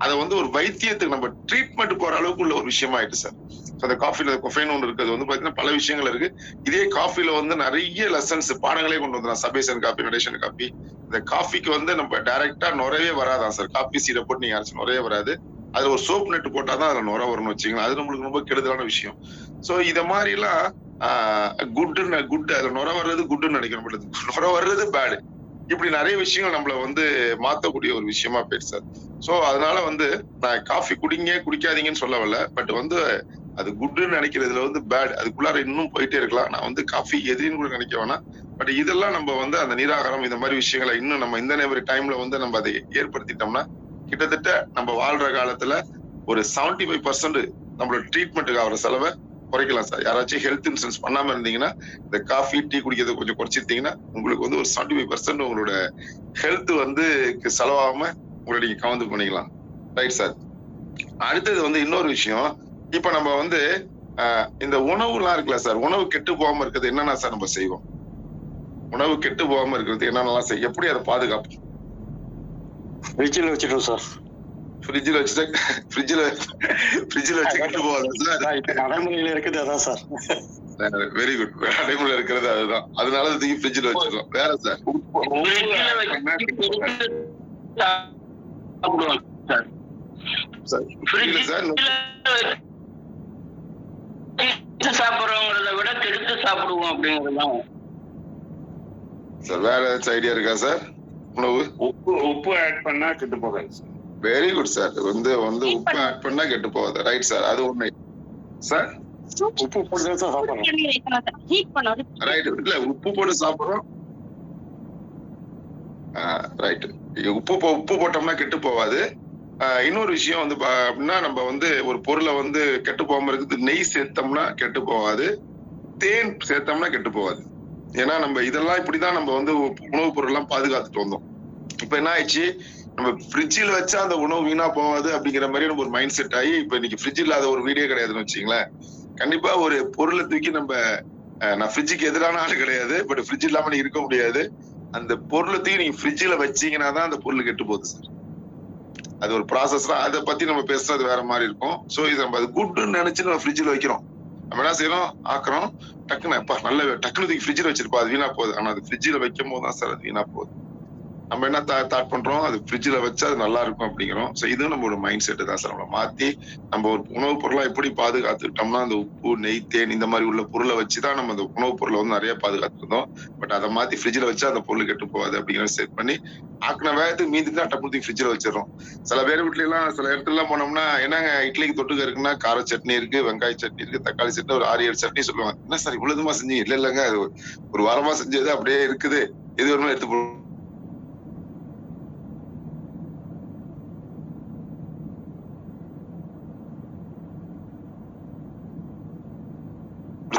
S2: அதை வந்து ஒரு வைத்தியத்துக்கு நம்ம ட்ரீட்மெண்ட் போற அளவுக்கு உள்ள ஒரு விஷயம் ஆயிட்டு சார். அந்த காஃபில கொஃபைன் ஒன்று இருக்கிறது வந்து பாத்தீங்கன்னா பல விஷயங்கள் இருக்கு. இதே காஃபில வந்து நிறைய லெசன்ஸ் பாடங்களே கொண்டு வந்துடலாம். Sabesan coffee, Natesan coffee. இந்த காஃபிக்கு வந்து நம்ம டைரக்டா நுரையவே வராதான் சார். காஃபி சீடை போட்டு நீங்க அரைச்சு நுரையே வராது. அதுல ஒரு சோப் நெட் போட்டாதான் அதுல நுரை வரும்னு வச்சுக்கலாம். அது நம்மளுக்கு ரொம்ப கெடுதலான விஷயம். சோ இத மாதிரி எல்லாம் குட் அதுல நுரை வர்றது குட்னு நினைக்கிறோம், நுரை வர்றது பேடு. இப்படி நிறைய விஷயங்கள் நம்மள வந்து மாத்தக்கூடிய ஒரு விஷயமா போயிடுச்சு சார். சோ அதனால வந்து நான் காஃபி குடிக்காதீங்கன்னு சொல்ல வரல. பட் வந்து அது குட்னு நினைக்கிறதுல வந்து பேட், அதுக்குள்ளார இன்னும் போயிட்டே இருக்கலாம். நான் வந்து காஃபி எதிரின்னு கூட நினைக்க வேணாம். பட் இதெல்லாம் நம்ம வந்து அந்த நீராகாரம் இந்த மாதிரி விஷயங்களை இன்னும் நம்ம இந்த மாதிரி டைம்ல வந்து நம்ம அதை ஏற்படுத்திட்டோம்னா கிட்டத்தட்ட நம்ம வாழ்ற காலத்துல ஒரு 75% நம்மளோட ட்ரீட்மெண்ட்டுக்கு ஆகிற செலவை குறைக்கலாம் சார். யாராச்சும் ஹெல்த் இன்சூரன்ஸ் பண்ணாம இருந்தீங்கன்னா இந்த காஃபி டீ குடிக்கிறத கொஞ்சம் குறைச்சிருந்தீங்கன்னா உங்களுக்கு வந்து ஒரு 75% உங்களோட ஹெல்த் வந்து செலவாகாம உங்களை நீங்க கவர்ந்து பண்ணிக்கலாம். Right sir. அடுத்தது வந்து இன்னொரு விஷயம், இப்ப நம்ம வந்து இந்த உணவுலாம் இருக்குல்ல சார், உணவு கெட்டு போகாம இருக்கிறது என்னன்னா சார் நம்ம செய்வோம்? உணவு கெட்டு போகாம இருக்கிறது என்னென்னலாம் செய்ய, எப்படி அதை பாதுகாப்போம்?
S4: ஃப்ரிட்ஜில் வச்சுட்டோம் சார்.
S2: ஃப்ரிட்ஜில் வச்சு கெட்டு போகாது சார்.
S4: நடைமுறையில இருக்குது அதான் சார்.
S2: Very good. நடைமுறையில இருக்கிறது அதுதான். அதனால தூக்கி ஃப்ரிட்ஜில் வச்சிருக்கோம். வேற சார்?
S6: சாப்பிடுறோங்கிறத விட கெடுத்து சாப்பிடுவோம் அப்படிங்கறதுதான்
S2: சார். வேற ஏதாச்சும் ஐடியா இருக்கா சார்? உணவு
S5: உப்பு ஆட் பண்ணா கெட்டு போகாது சார்.
S2: Very good sir. வந்து உப்பு ஆட் பண்ணா கெட்டு போகாது. Right sir. அது உண்மை சார்.
S4: உப்பு போட்டு தான் சாப்பிடுறோம்.
S2: ரைட். இல்ல உப்பு போட்டு சாப்பிடுறோம். ரைட். உப்பு போட்டோம்னா கெட்டு போகாது. இன்னொரு விஷயம் வந்து அப்படின்னா நம்ம வந்து ஒரு பொருளை வந்து கெட்டு போகாம இருக்குது, நெய் சேர்த்தோம்னா கெட்டு போகாது, தேன் சேர்த்தோம்னா கெட்டு போகாது. ஏன்னா நம்ம இதெல்லாம் இப்படிதான் நம்ம வந்து உணவுப் பொருள் எல்லாம் பாதுகாத்துட்டு வந்தோம். இப்ப என்ன ஆயிடுச்சு, நம்ம ஃப்ரிட்ஜில் வச்சா அந்த உணவு வீணா போகாது அப்படிங்கிற மாதிரி நம்ம ஒரு மைண்ட் செட் ஆகி இப்ப இன்னைக்கு ஃப்ரிட்ஜ் இல்லாத ஒரு வீடியோ கிடையாதுன்னு வச்சுங்களேன். கண்டிப்பா ஒரு பொருளை தூக்கி நம்ம நான் ஃப்ரிட்ஜுக்கு எதிரான ஆள் கிடையாது, பட் ஃப்ரிட்ஜ் இல்லாம நீ இருக்க முடியாது. அந்த பொருளை தூக்கி நீங்க ஃப்ரிட்ஜில் வச்சீங்கன்னா தான் அந்த பொருள் கெட்டு போகுது சார். அது ஒரு ப்ராசஸ் தான். அதை பத்தி நம்ம பேசுறது வேற மாதிரி இருக்கும். சோ இது நம்ம அது குட்னு நினைச்சு நம்ம ஃப்ரிட்ஜில் வைக்கிறோம். நம்ம என்ன செய்யறோம், ஆக்குறோம், டக்குன்னு நல்ல டக்குனு தூக்கி ஃப்ரிட்ஜில் வச்சிருப்போம், அது வீணா போகுது. ஆனா அது ஃப்ரிட்ஜில் வைக்கும் போது தான் சார் அது வீணா போகுது. நம்ம என்ன தாட் பண்றோம், அது ஃப்ரிட்ஜில் வச்சா அது நல்லா இருக்கும் அப்படிங்கிறோம். ஸோ இதுவும் நம்மளோட மைண்ட் செட் தான் சார். நம்மளை மாத்தி நம்ம ஒரு உணவுப் பொருளா எப்படி பாதுகாத்துக்கிட்டோம்னா அந்த உப்பு, நெய், தேன் இந்த மாதிரி உள்ள பொருளை வச்சுதான் நம்ம அந்த உணவுப் பொருளை வந்து நிறைய பாதுகாத்துருந்தோம். பட் அதை மாத்தி ஃப்ரிட்ஜில் வச்சா அந்த பொருள் கெட்டு போகாது அப்படிங்கிற செட் பண்ணி ஆக்கின வேகத்துக்கு மீதி தான் டப்பு ஃப்ரிட்ஜில் வச்சிடறோம். சில பேர் வீட்ல எல்லாம் சில இடத்துல எல்லாம் போனோம்னா என்னங்க இட்லிக்கு தொட்டுக்க இருக்குன்னா கார சட்னி இருக்கு, வெங்காய சட்னி இருக்கு, தக்காளி சட்னி, ஒரு 6-7 சட்னி சொல்லுவாங்க. என்ன சார் இவ்வளவுமா செஞ்சீங்க? இல்லைங்க அது ஒரு வாரமா செஞ்சது அப்படியே இருக்குது, எது வேணுமோ எடுத்து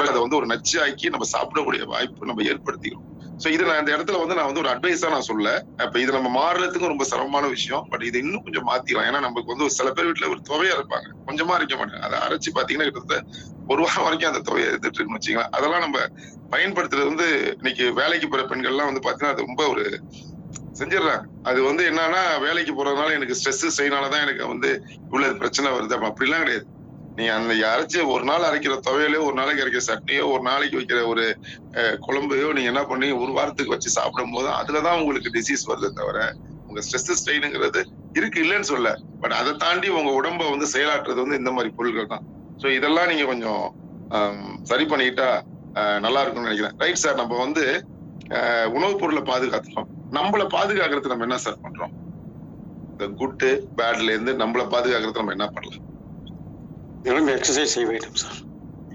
S2: அதை வந்து ஒரு நச்சு ஆக்கி நம்ம சாப்பிடக்கூடிய வாய்ப்பு நம்ம ஏற்படுத்திக்கிறோம். சோ இது நான் இந்த இடத்துல வந்து நான் வந்து ஒரு அட்வைஸா நான் சொல்ல. இப்ப இது நம்ம மாறுறதுக்கும் ரொம்ப சிரமமான விஷயம். பட் இது இன்னும் கொஞ்சம் மாத்திக்கலாம். ஏன்னா நமக்கு வந்து சில பேர் வீட்டுல ஒரு துவையா இருப்பாங்க, கொஞ்சமா அரைக்க மாட்டாங்க. அதை அரைச்சு பாத்தீங்கன்னா கிட்டத்தட்ட ஒரு வாரம் வரைக்கும் அந்த துவையை எடுத்துட்டு இருக்குன்னு வச்சுக்கலாம். அதெல்லாம் நம்ம பயன்படுத்துறது வந்து இன்னைக்கு வேலைக்கு போற பெண்கள் எல்லாம் வந்து பாத்தீங்கன்னா அது ரொம்ப ஒரு செஞ்சிடறாங்க. அது வந்து என்னன்னா வேலைக்கு போறதுனால எனக்கு ஸ்ட்ரெஸ் ஸ்ட்ரெயினாலதான் எனக்கு வந்து இவ்வளவு பிரச்சனை வருது. அப்படிலாம் கிடையாது. நீ அந்த அரைச்சு ஒரு நாள் அரைக்கிற துவையிலையோ, ஒரு நாளைக்கு அரைக்கிற சட்னியோ, ஒரு நாளைக்கு வைக்கிற ஒரு குழம்பையோ நீங்க என்ன பண்ணி ஒரு வாரத்துக்கு வச்சு சாப்பிடும் போது அதுலதான் உங்களுக்கு டிசீஸ் வருது தவிர உங்க ஸ்ட்ரெஸ் ஸ்ட்ரெயினுங்கிறது இருக்கு, இல்லைன்னு சொல்ல. பட் அதை தாண்டி உங்க உடம்ப வந்து செயலாற்றுறது வந்து இந்த மாதிரி பொருட்கள் தான். சோ இதெல்லாம் நீங்க கொஞ்சம் சரி பண்ணிக்கிட்டா நல்லா இருக்கும்னு நினைக்கிறேன். Right sir. நம்ம வந்து உணவுப் பொருளை பாதுகாத்துட்டோம். நம்மளை பாதுகாக்கிறதுக்கு நம்ம என்ன சார் பண்றோம்? இந்த குட்டு பேட்ல இருந்து நம்மளை பாதுகாக்கிறதுக்கு நம்ம என்ன பண்ணலாம்?
S4: தினமும் எக்ஸசைஸ் செய்ய வேண்டும் சார்.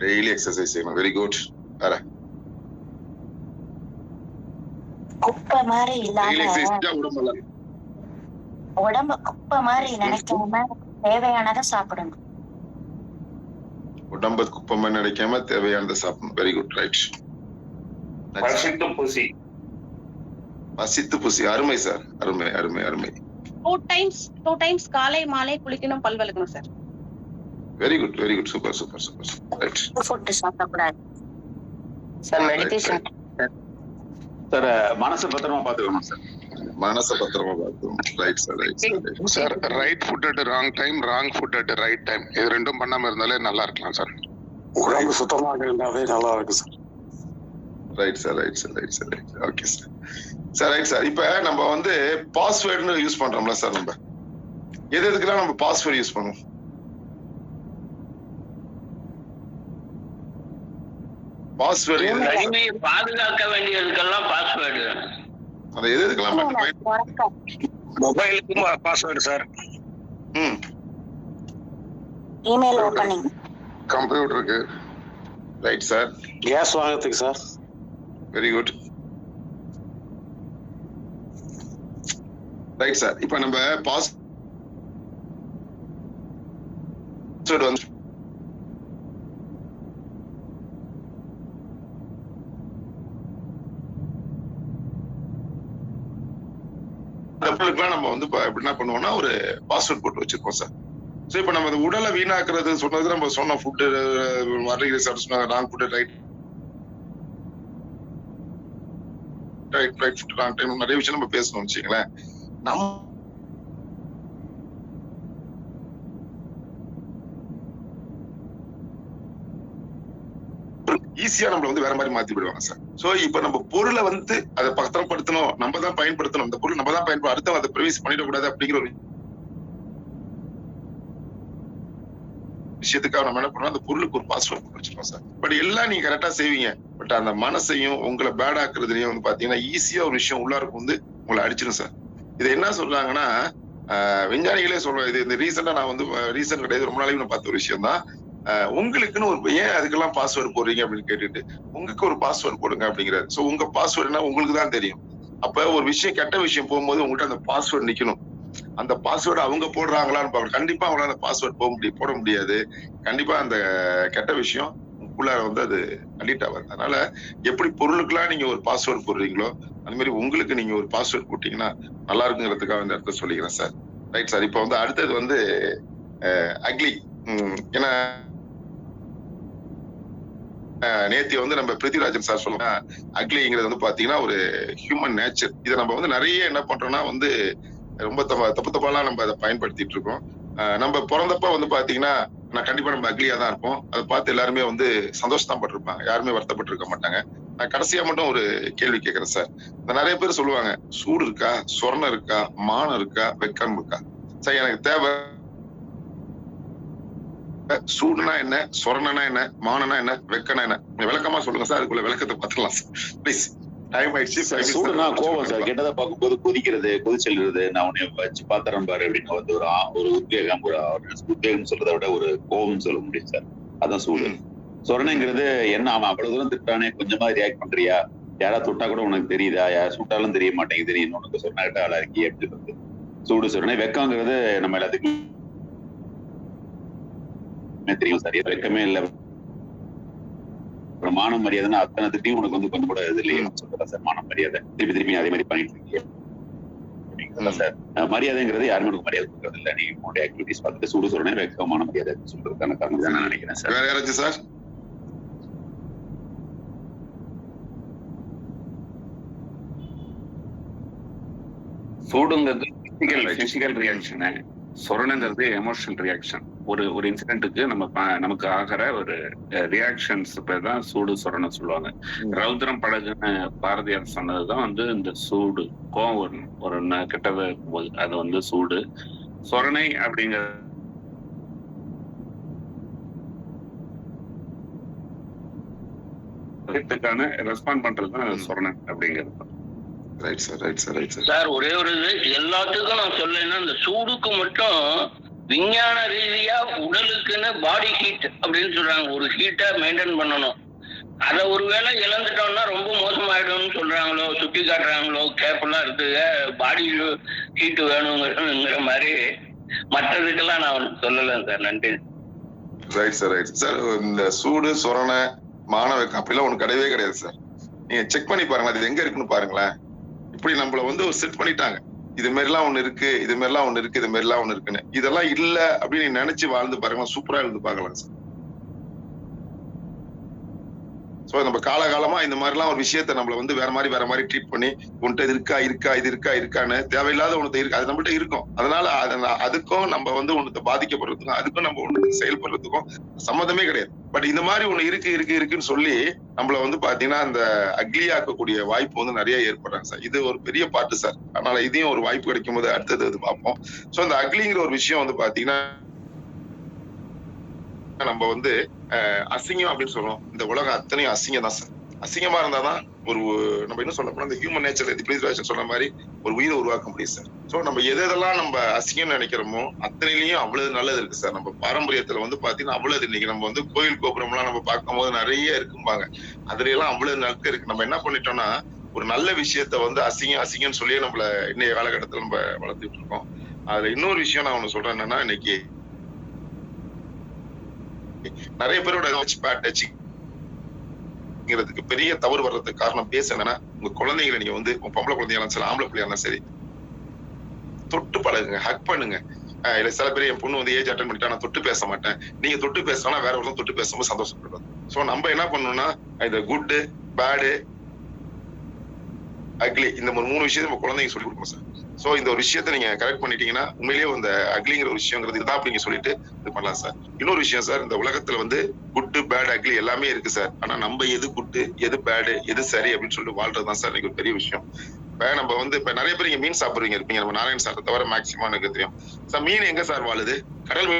S2: டெய்லி எக்ஸசைஸ் செய்யணும். Very good. வேற
S7: குப்பை மாதிரி
S2: டெய்லி
S7: இல்லாம
S2: எக்ஸசைஸ் செஞ்சா உடம்பு நல்லா இருக்கும்.
S7: உடம்ப குப்பை மாதிரி நினைக்காம தேவையானதை சாப்பிடணும்.
S2: உடம்பு குப்பை மாதிரி நினைக்காம தேவையானதை சாப்பிடணும். Very good. ரைட்.
S5: பசித்து புசி.
S2: பசித்து புசி. அருமை சார். அருமை அருமை அருமை.
S8: 2 times காலை மாலை குளிக்கணும், பல் விளக்கணும் sir.
S2: Very good very good. Super super super. Right.
S7: Food சாப்பிடக்கூடாது
S6: சார். Meditation
S9: sir. மனசை பத்திரமா பாத்துக்கணும் சார்.
S2: மனசை பத்திரமா பாத்துக்கணும். Right sir. Right
S10: sir. Right food at wrong time, wrong food at right time, இது ரெண்டும் பண்ணாம இருந்தாலே நல்லா இருக்கலாம் சார்.
S4: உடம்பு சுத்தமாக இருந்தாவே நல்லா இருக்கு sir.
S2: Right sir. Right sir. Right sir. Right. Okay sir. Sir right sir. இப்ப நம்ம வந்து பாஸ்வேர்டுன்னு யூஸ் பண்றோம்ல சார், நம்ம எதுக்கெல்லாம் நம்ம பாஸ்வேர்டு யூஸ் பண்ணுவோம்? பாஸ்வேர்டு
S6: தனிமையை பாதுகாக்க வேண்டியதுக்கெல்லாம் பாஸ்வேர்டு.
S2: அது எதுக்கெல்லாம்
S4: மொபைலுக்கு பாஸ்வேர்டு சார்.
S7: Email opening.
S10: கம்ப்யூட்டருக்கு.
S2: ரைட் சார்,
S4: கேஸ் வாங்குறதுக்கு sir.
S2: Very good. Right sir, இப்போ நம்ம பாஸ்வேர்டு வந்து நம்ம வந்து என்ன பண்ணுவோம்னா ஒரு பாஸ்வேர்ட் போட்டு வச்சிருக்கோம் சார். ஸோ இப்போ நம்ம அந்த உடலை வீணாக்குறது சொன்னது நம்ம சொன்ன food wrong food right foot wrong time நிறைய விஷயம் நம்ம பேசணும்னு வச்சுங்களேன். நம்ம ஈஸியா நம்மள வந்து வேற மாதிரி மாத்தி விடுவாங்க சார். சோ இப்ப நம்ம பொருளை வந்து அதை பத்திரப்படுத்தணும், நம்ம தான் பயன்படுத்தணும், அந்த பொருள் நம்ம தான் பயன்படுத்த, அடுத்தவங்க அதை ப்ரிவைஸ் பண்ணிடக்கூடாது அப்படிங்கிற ஒரு விஷயத்துக்காக நம்ம என்ன பண்றோம், அந்த பொருளுக்கு ஒரு பாஸ்வேர்ட் வச்சிருக்கோம் சார். பட் எல்லாம் நீங்க கரெக்டா செய்வீங்க, பட் அந்த மனசையும் உங்களை பேட் ஆக்குறதுலயும் வந்து பாத்தீங்கன்னா ஈஸியா ஒரு விஷயம் உள்ளாருக்கு வந்து உங்களை அடிச்சிடும் சார். இது என்ன சொல்றாங்கன்னா விஞ்ஞானிகளே சொல்றேன், இது இந்த ரீசெண்டா நான் வந்து ரீசெண்ட் கிடையாது, ரொம்ப நாளைக்கு நான் பார்த்த ஒரு விஷயம் தான். உங்களுக்குன்னு ஒரு ஏன் அதுக்கெல்லாம் பாஸ்வேர்டு போடுறீங்க அப்படின்னு கேட்டுட்டு உங்களுக்கு ஒரு பாஸ்வேர்டு போடுங்க அப்படிங்கிறாரு. சோ உங்க பாஸ்வேர்டுனா உங்களுக்கு தான் தெரியும். அப்ப ஒரு விஷயம் கெட்ட விஷயம் போகும்போது உங்கள்கிட்ட அந்த பாஸ்வேர்டு நிக்கணும். அந்த பாஸ்வேர்டு அவங்க போடுறாங்களான்னு பாக்கணும். கண்டிப்பா அவங்களால அந்த பாஸ்வேர்டு போட முடியாது. கண்டிப்பா அந்த கெட்ட விஷயம் உங்களுக்குள்ள வந்து அது அடிக்ட் ஆகாது. அதனால எப்படி பொருளுக்கெல்லாம் நீங்க ஒரு பாஸ்வேர்டு போடுறீங்களோ அந்த மாதிரி உங்களுக்கு நீங்க ஒரு பாஸ்வேர்டு போட்டீங்கன்னா நல்லா இருக்குங்கிறதுக்காக இந்த இடத்த சொல்லிக்கிறேன் சார். ரைட் சார், இப்ப வந்து அடுத்தது வந்து அக்லி. ஏன்னா நேத்தி வந்து நம்ம பிருத்திவிராஜன் சார் சொல்லுங்க, அக்லிங்கிறது வந்து பாத்தீங்கன்னா ஒரு ஹியூமன் நேச்சர். இதை நம்ம வந்து நிறைய என்ன பண்றோம்னா வந்து ரொம்ப தப்பாலாம் நம்ம அதை பயன்படுத்திட்டு இருக்கோம். நம்ம பிறந்தப்ப வந்து பாத்தீங்கன்னா நான் கண்டிப்பா நம்ம அக்லியா தான் இருப்போம். அதை பார்த்து எல்லாருமே வந்து சந்தோஷம் பட்டிருப்பாங்க, யாருமே வருத்தப்பட்டு இருக்க மாட்டாங்க. நான் கடைசியா மட்டும் ஒரு கேள்வி கேட்கிறேன் சார். நிறைய பேர் சொல்லுவாங்க சூடு இருக்கா, சொர்ணம் இருக்கா, மானம் இருக்கா, வெக்கம் இருக்கா? சார் எனக்கு தேவை சூடுனா என்ன, சொரணனா என்ன, மானனா என்ன, வெக்கனா என்ன, விளக்கமா சொல்லுங்க சார். அதுக்குள்ள விளக்கத்தை பார்த்துக்கலாம் சார் ப்ளீஸ். டைம் ஆயிடுச்சு.
S9: சூடுனா கோவம் சார், கெட்டதை பார்க்கும்போது கொதிக்கிறது, கொதிச்செல்றது, நான் உன்னை வச்சு பாத்திரம் பாரு அப்படின்னு வந்து ஒரு உத்வேகம், ஒரு உத்வேகம் சொல்றதை விட ஒரு கோபம் சொல்ல முடியும் சார். அதான் சூடு. சொரணங்கிறது என்ன, அவன் அவ்வளவு தூரம் திட்டானே, கொஞ்சமா ரியாக்ட் பண்றியா, யாரா தொட்டா கூட உனக்கு தெரியுதா, யார் சுட்டாலும் தெரிய மாட்டேங்குது, நீ உனக்கு சொன்னாக்கிட்ட ஆளா இருக்கி அப்படின்னு சூடு சொரணை. வெக்கங்கிறது நம்ம எல்லாத்துக்கும் தெரியும் சார், வெக்கமே இல்ல. மானம் மரியாதைன்னா அத்தனை திட்டியும் உனக்கு வந்து கொஞ்சம் கூட இது இல்லையே சொல்றதா சார். மானம் மரியாதை திருப்பி அதே மாதிரி பண்ணிட்டு இருக்கீங்க சார். மரியாதைங்கிறது யாருமே உனக்கு மரியாதை கொடுக்கறது இல்லை. நீ உங்களுடைய ஆக்டிவிட்டிஸ் பார்த்துட்டு சூடு சொல்றேன் வெக்கமான மரியாதை சொல்றதுக்கான காரணம் தான் நான் நினைக்கிறேன் சார்.
S2: வேற யாராச்சும் சார்?
S5: சூடுங்கிறது பிசிக்கல் ரியாக்ஷனு, சொரணங்கிறது எமோஷனல் ரியாக்ஷன். ஒரு இன்சிடென்ட்டுக்கு நமக்கு ஆகிற ஒரு ரியாக்ஷன்ஸ் தான் சூடு சொரணம் சொல்லுவாங்க. ரௌத்ரம் பழகுன்னு பாரதியார் சொன்னதுதான் வந்து இந்த சூடு. கோவம் ஒரு கெட்டது இருக்கும்போது அது வந்து சூடு. சொரணை அப்படிங்கிறதுக்கான ரெஸ்பாண்ட் பண்றதுதான் சொரணை அப்படிங்கிறது.
S2: Right sir, right sir, right sir.
S6: Sir ஒரே ஒரு இது எல்லாத்துக்கும் நான் சொல்லேன்னா, இந்த சூடுக்கு மட்டும் விஞ்ஞான ரீதியா உடலுக்குன்னு பாடி ஹீட் அப்படின்னு சொல்றாங்க. ஒரு ஹீட்டை மெயின்டைன் பண்ணணும். அதை ஒருவேளை இழந்துட்டோம்னா ரொம்ப மோசமாயிடும்னு சொல்றாங்களோ, சுட்டி காட்டுறாங்களோ, கேர்ஃபுல்லா இருக்குங்க, பாடி ஹீட் வேணுங்கிற மாதிரி. மற்றதுக்கெல்லாம் நான் சொல்லலை சார். நன்றி.
S2: Right sir, right sir. இந்த சூடு சொரணை மாணவருக்கு அப்படிலாம் ஒண்ணு கிடையவே கிடையாது சார். நீங்க செக் பண்ணி பாருங்க, அது எங்க இருக்குன்னு பாருங்களேன். இப்படி நம்மள வந்து ஒரு செட் பண்ணிட்டாங்க, இது மாதிரிலாம் ஒண்ணு இருக்கு, இது மாதிரிலாம் ஒண்ணு இருக்கு, இது மாதிரிலாம் ஒண்ணு இருக்குன்னு. இதெல்லாம் இல்ல அப்படின்னு நினைச்சு வாழ்ந்து பாருங்க, சூப்பரா இருந்து பார்க்கலாம் சார். சோ நம்ம காலகாலமா இந்த மாதிரிலாம் ஒரு விஷயத்த நம்மள வந்து வேற மாதிரி ட்ரீட் பண்ணி உன்கிட்ட இது இருக்கான்னு தேவையில்லாத ஒண்ணு இருக்கு, அது நம்மகிட்ட இருக்கும். அதனால அதுக்கும் நம்ம வந்து ஒண்ணு பாதிக்கப்படுறதுக்கும் அதுக்கும் நம்ம ஒண்ணு செயல்படுறதுக்கும் சம்மந்தமே கிடையாது. பட் இந்த மாதிரி ஒண்ணு இருக்குன்னு சொல்லி நம்மள வந்து பாத்தீங்கன்னா அந்த அக்லியாக்கக்கூடிய வாய்ப்பு வந்து நிறைய ஏற்படுறாங்க சார். இது ஒரு பெரிய பாட்டு சார். அதனால இதையும் ஒரு வாய்ப்பு கிடைக்கும் போது அடுத்தது அது பார்ப்போம். சோ இந்த அக்லிங்கிற ஒரு விஷயம் வந்து பாத்தீங்கன்னா நம்ம வந்து அசிங்கம் அப்படின்னு சொல்றோம். இந்த உலகம் அத்தனையும் அசிங்கம் தான் சார். அசிங்கமா இருந்தாதான் ஒரு நம்ம என்ன சொல்ல போனா இந்த ஹியூமன் நேச்சர் சொன்ன மாதிரி ஒரு உயிரை உருவாக்க முடியும் சார். சோ நம்ம எதெல்லாம் நம்ம அசிங்கம் நினைக்கிறோமோ அத்தனையிலயும் அவ்வளவு நல்லது இருக்கு சார். நம்ம பாரம்பரியத்துல வந்து பாத்தீங்கன்னா அவ்வளவு இன்னைக்கு நம்ம வந்து கோயில் கோபுரம் எல்லாம் நம்ம பார்க்கும் போது நிறைய இருக்கும்பாங்க. அதுல எல்லாம் அவ்வளவு நட்பு இருக்கு. நம்ம என்ன பண்ணிட்டோம்னா ஒரு நல்ல விஷயத்த வந்து அசிங்கம்னு சொல்லியே நம்மள இன்னைய காலகட்டத்துல நம்ம வளர்த்துட்டு இருக்கோம். அதுல இன்னொரு விஷயம் நான் ஒண்ணு சொல்றேன் என்னன்னா, இன்னைக்கு நிறைய பேரோட பேட் டச்சுங்கிறதுக்கு பெரிய தவறு வர்றதுக்கு காரணம் பேச என்னன்னா, உங்க குழந்தைங்களை நீங்க வந்து பொம்பளை குழந்தையா சரி ஆம்பளை பிள்ளையா சரி தொட்டு பழகுங்க, ஹக் பண்ணுங்க. இல்ல சில பேர் என் பொண்ணு வந்து ஏஜ் அட்டன் பண்ணிட்டா நான் தொட்டு பேச மாட்டேன், நீங்க தொட்டு பேசினா வேற ஒருத்தர் தொட்டு பேசும்போது சந்தோஷப்படுறது. சோ நம்ம என்ன பண்ணணும்னா இந்த குட் பேடு அக்லி இந்த ஒரு 3 விஷயத்தை நம்ம குழந்தைங்க சொல்லி கொடுக்கணும் சார். சோ இந்த ஒரு விஷயத்த நீங்க கரெக்ட் பண்ணிட்டீங்கன்னா உண்மையிலேயே இந்த அக்லிங்கிற ஒரு விஷயங்கிறது இதுதான் அப்படிங்க சொல்லிட்டு இது பண்ணலாம் சார். இன்னொரு விஷயம் சார், இந்த உலகத்துல வந்து குட் பேட் அக்லி எல்லாமே இருக்கு சார். ஆனா நம்ம எது குட் எது பேடு எது சரி அப்படின்னு சொல்லிட்டு வாழ்றதுதான் சார் இன்னைக்கு ஒரு பெரிய விஷயம். இப்ப நம்ம வந்து இப்ப நிறைய பேர் இங்க மீன் சாப்பிடுறீங்க இருப்பீங்க, நம்ம நாராயண் சார் தவிர மேக்சிமம் எனக்கு தெரியும் சார். மீன் எங்க சார் வாழுது? கடல்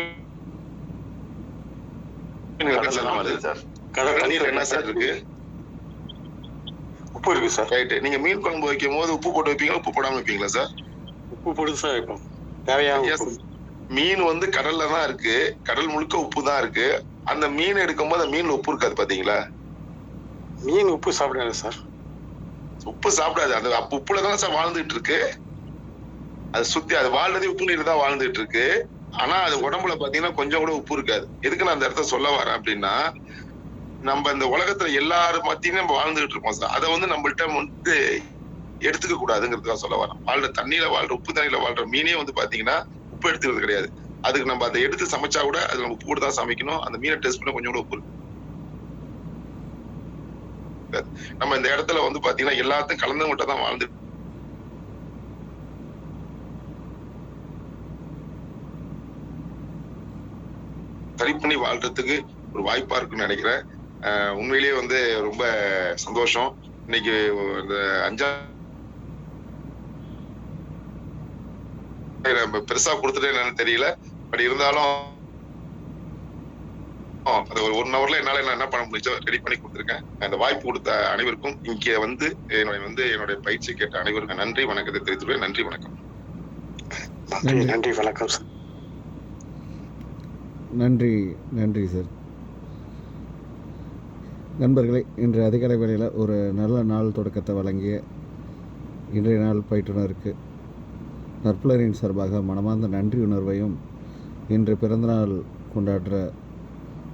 S2: வாழுது சார். கடல் தண்ணீர் என்ன சார் இருக்கு?
S4: உப்பு இருக்கு சார்.
S2: ரைட். நீங்க மீன் குழம்பு வைக்கும் போது உப்பு போட்டு வைப்பீங்களா உப்பு போடாம வைப்பீங்களா சார்?
S4: உப்பு போட்டு சார் வைப்போம். தேவையான
S2: மீன் வந்து கடல்ல தான் இருக்கு, கடல் முழுக்க உப்பு தான் இருக்கு. அந்த மீன் எடுக்கும் போது மீன்ல உப்பு இருக்காது பாத்தீங்களா?
S4: மீன் உப்பு சாப்பிடாது சார்.
S2: உப்பு சாப்பிடாது. அந்த உப்புல தானே சார் வாழ்ந்துட்டு இருக்கு. அது சுத்தி அது வாழ்றதே உப்பு நீர் தான் வாழ்ந்துட்டு இருக்கு. ஆனா அது உடம்புல பாத்தீங்கன்னா கொஞ்சம் கூட உப்பு இருக்காது. எதுக்கு நான் அந்த இடத்த சொல்ல வரேன் அப்படின்னா, நம்ம இந்த உலகத்துல எல்லாரும் மத்தியும் நம்ம வாழ்ந்துட்டு இருக்கோம் சார். அதை வந்து நம்மள்ட்ட வந்து எடுத்துக்க கூடாதுங்கிறதுக்காக சொல்ல வரேன். வாழ்ற தண்ணியில வாழ்ற உப்பு தண்ணியில வாழ்ற மீனே வந்து பாத்தீங்கன்னா உப்பு எடுத்துக்கிறது கிடையாது. அதுக்கு நம்ம அதை எடுத்து சமைச்சா கூட அது நம்ம உப்பு கூட தான் சமைக்கணும். அந்த மீனை டேஸ்ட் பண்ண கொஞ்சம் கூட உப்பு இருக்கு. நம்ம இந்த இடத்துல வந்து பாத்தீங்கன்னா எல்லாத்தையும் கலந்து மட்டும் தான் வாழ்ந்து சரி பண்ணி வாழ்றதுக்கு ஒரு வாய்ப்பா இருக்குன்னு நினைக்கிறேன். உண்மையிலேயே வந்து ரொம்ப சந்தோஷம். இன்னைக்கு இந்த 5 பெருசா கொடுத்துட்டே என்னன்னு தெரியல. பட் இருந்தாலும் அது ஒரு 1 ஹவர்ல என்னால என்ன பண்ண முடிஞ்சோ ரெடி பண்ணி கொடுத்துருக்கேன். அந்த வாய்ப்பு கொடுத்த அனைவருக்கும் இங்க வந்து என்னுடைய பயிற்சி கேட்ட அனைவருக்கும் நன்றி வணக்கத்தை தெரிவித்துள்ளேன். நன்றி வணக்கம்.
S4: நன்றி வணக்கம் சார்.
S1: நன்றி சார். நண்பர்களே, இன்று அதிகாலை வேளையில் ஒரு நல்ல நாள் தொடக்கத்தை வழங்கிய இன்றைய நாள் பயிற்றுனருக்கு நற்புலரின் சார்பாக மனமார்ந்த நன்றி உணர்வையும், இன்று பிறந்தநாள் கொண்டாடுற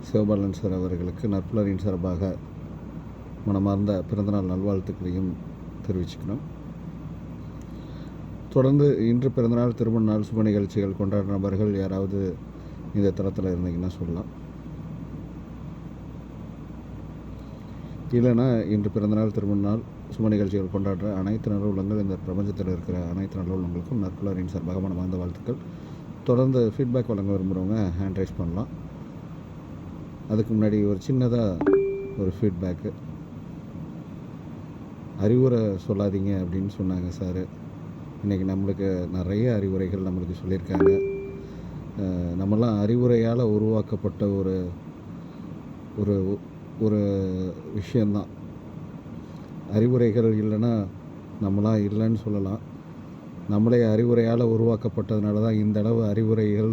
S1: சிவபாலன் சார் அவர்களுக்கு நற்புலரின் சார்பாக மனமார்ந்த பிறந்தநாள் நல்வாழ்த்துக்களையும் தெரிவிச்சுக்கணும். தொடர்ந்து இன்று பிறந்தநாள், திருமண நாள், சுப நிகழ்ச்சிகள் கொண்டாடுற நபர்கள் யாராவது இந்த தளத்தில் இருந்தீங்கன்னா சொல்லலாம். இல்லைன்னா இன்று பிறந்தநாள், திருமண நாள், சுப நிகழ்ச்சிகள் கொண்டாடுற அனைத்து நல்ல உள்ளங்கள், இந்த பிரபஞ்சத்தில் இருக்கிற அனைத்து நல்ல உள்ளங்களுக்கும் நற்புலரின் சார்பாக மனமார்ந்த வாழ்த்துக்கள். தொடர்ந்து ஃபீட்பேக் வழங்க விரும்புகிறவங்க ஹேண்ட் ரைஸ் பண்ணலாம். அதுக்கு முன்னாடி ஒரு சின்னதாக ஒரு ஃபீட்பேக்கு. அறிவுரை சொல்லாதீங்க அப்படின்னு சொன்னாங்க சார். இன்றைக்கி நம்மளுக்கு நிறைய அறிவுரைகள் நம்மளுக்கு சொல்லியிருக்காங்க. நம்மளாம் அறிவுரையால் உருவாக்கப்பட்ட ஒரு ஒரு ஒரு விஷயந்தான். அறிவுரைகள் இல்லைன்னா நம்மளாம் இல்லைன்னு சொல்லலாம். நம்மளே அறிவுரையால் உருவாக்கப்பட்டதுனால தான் இந்த அளவு அறிவுரைகள்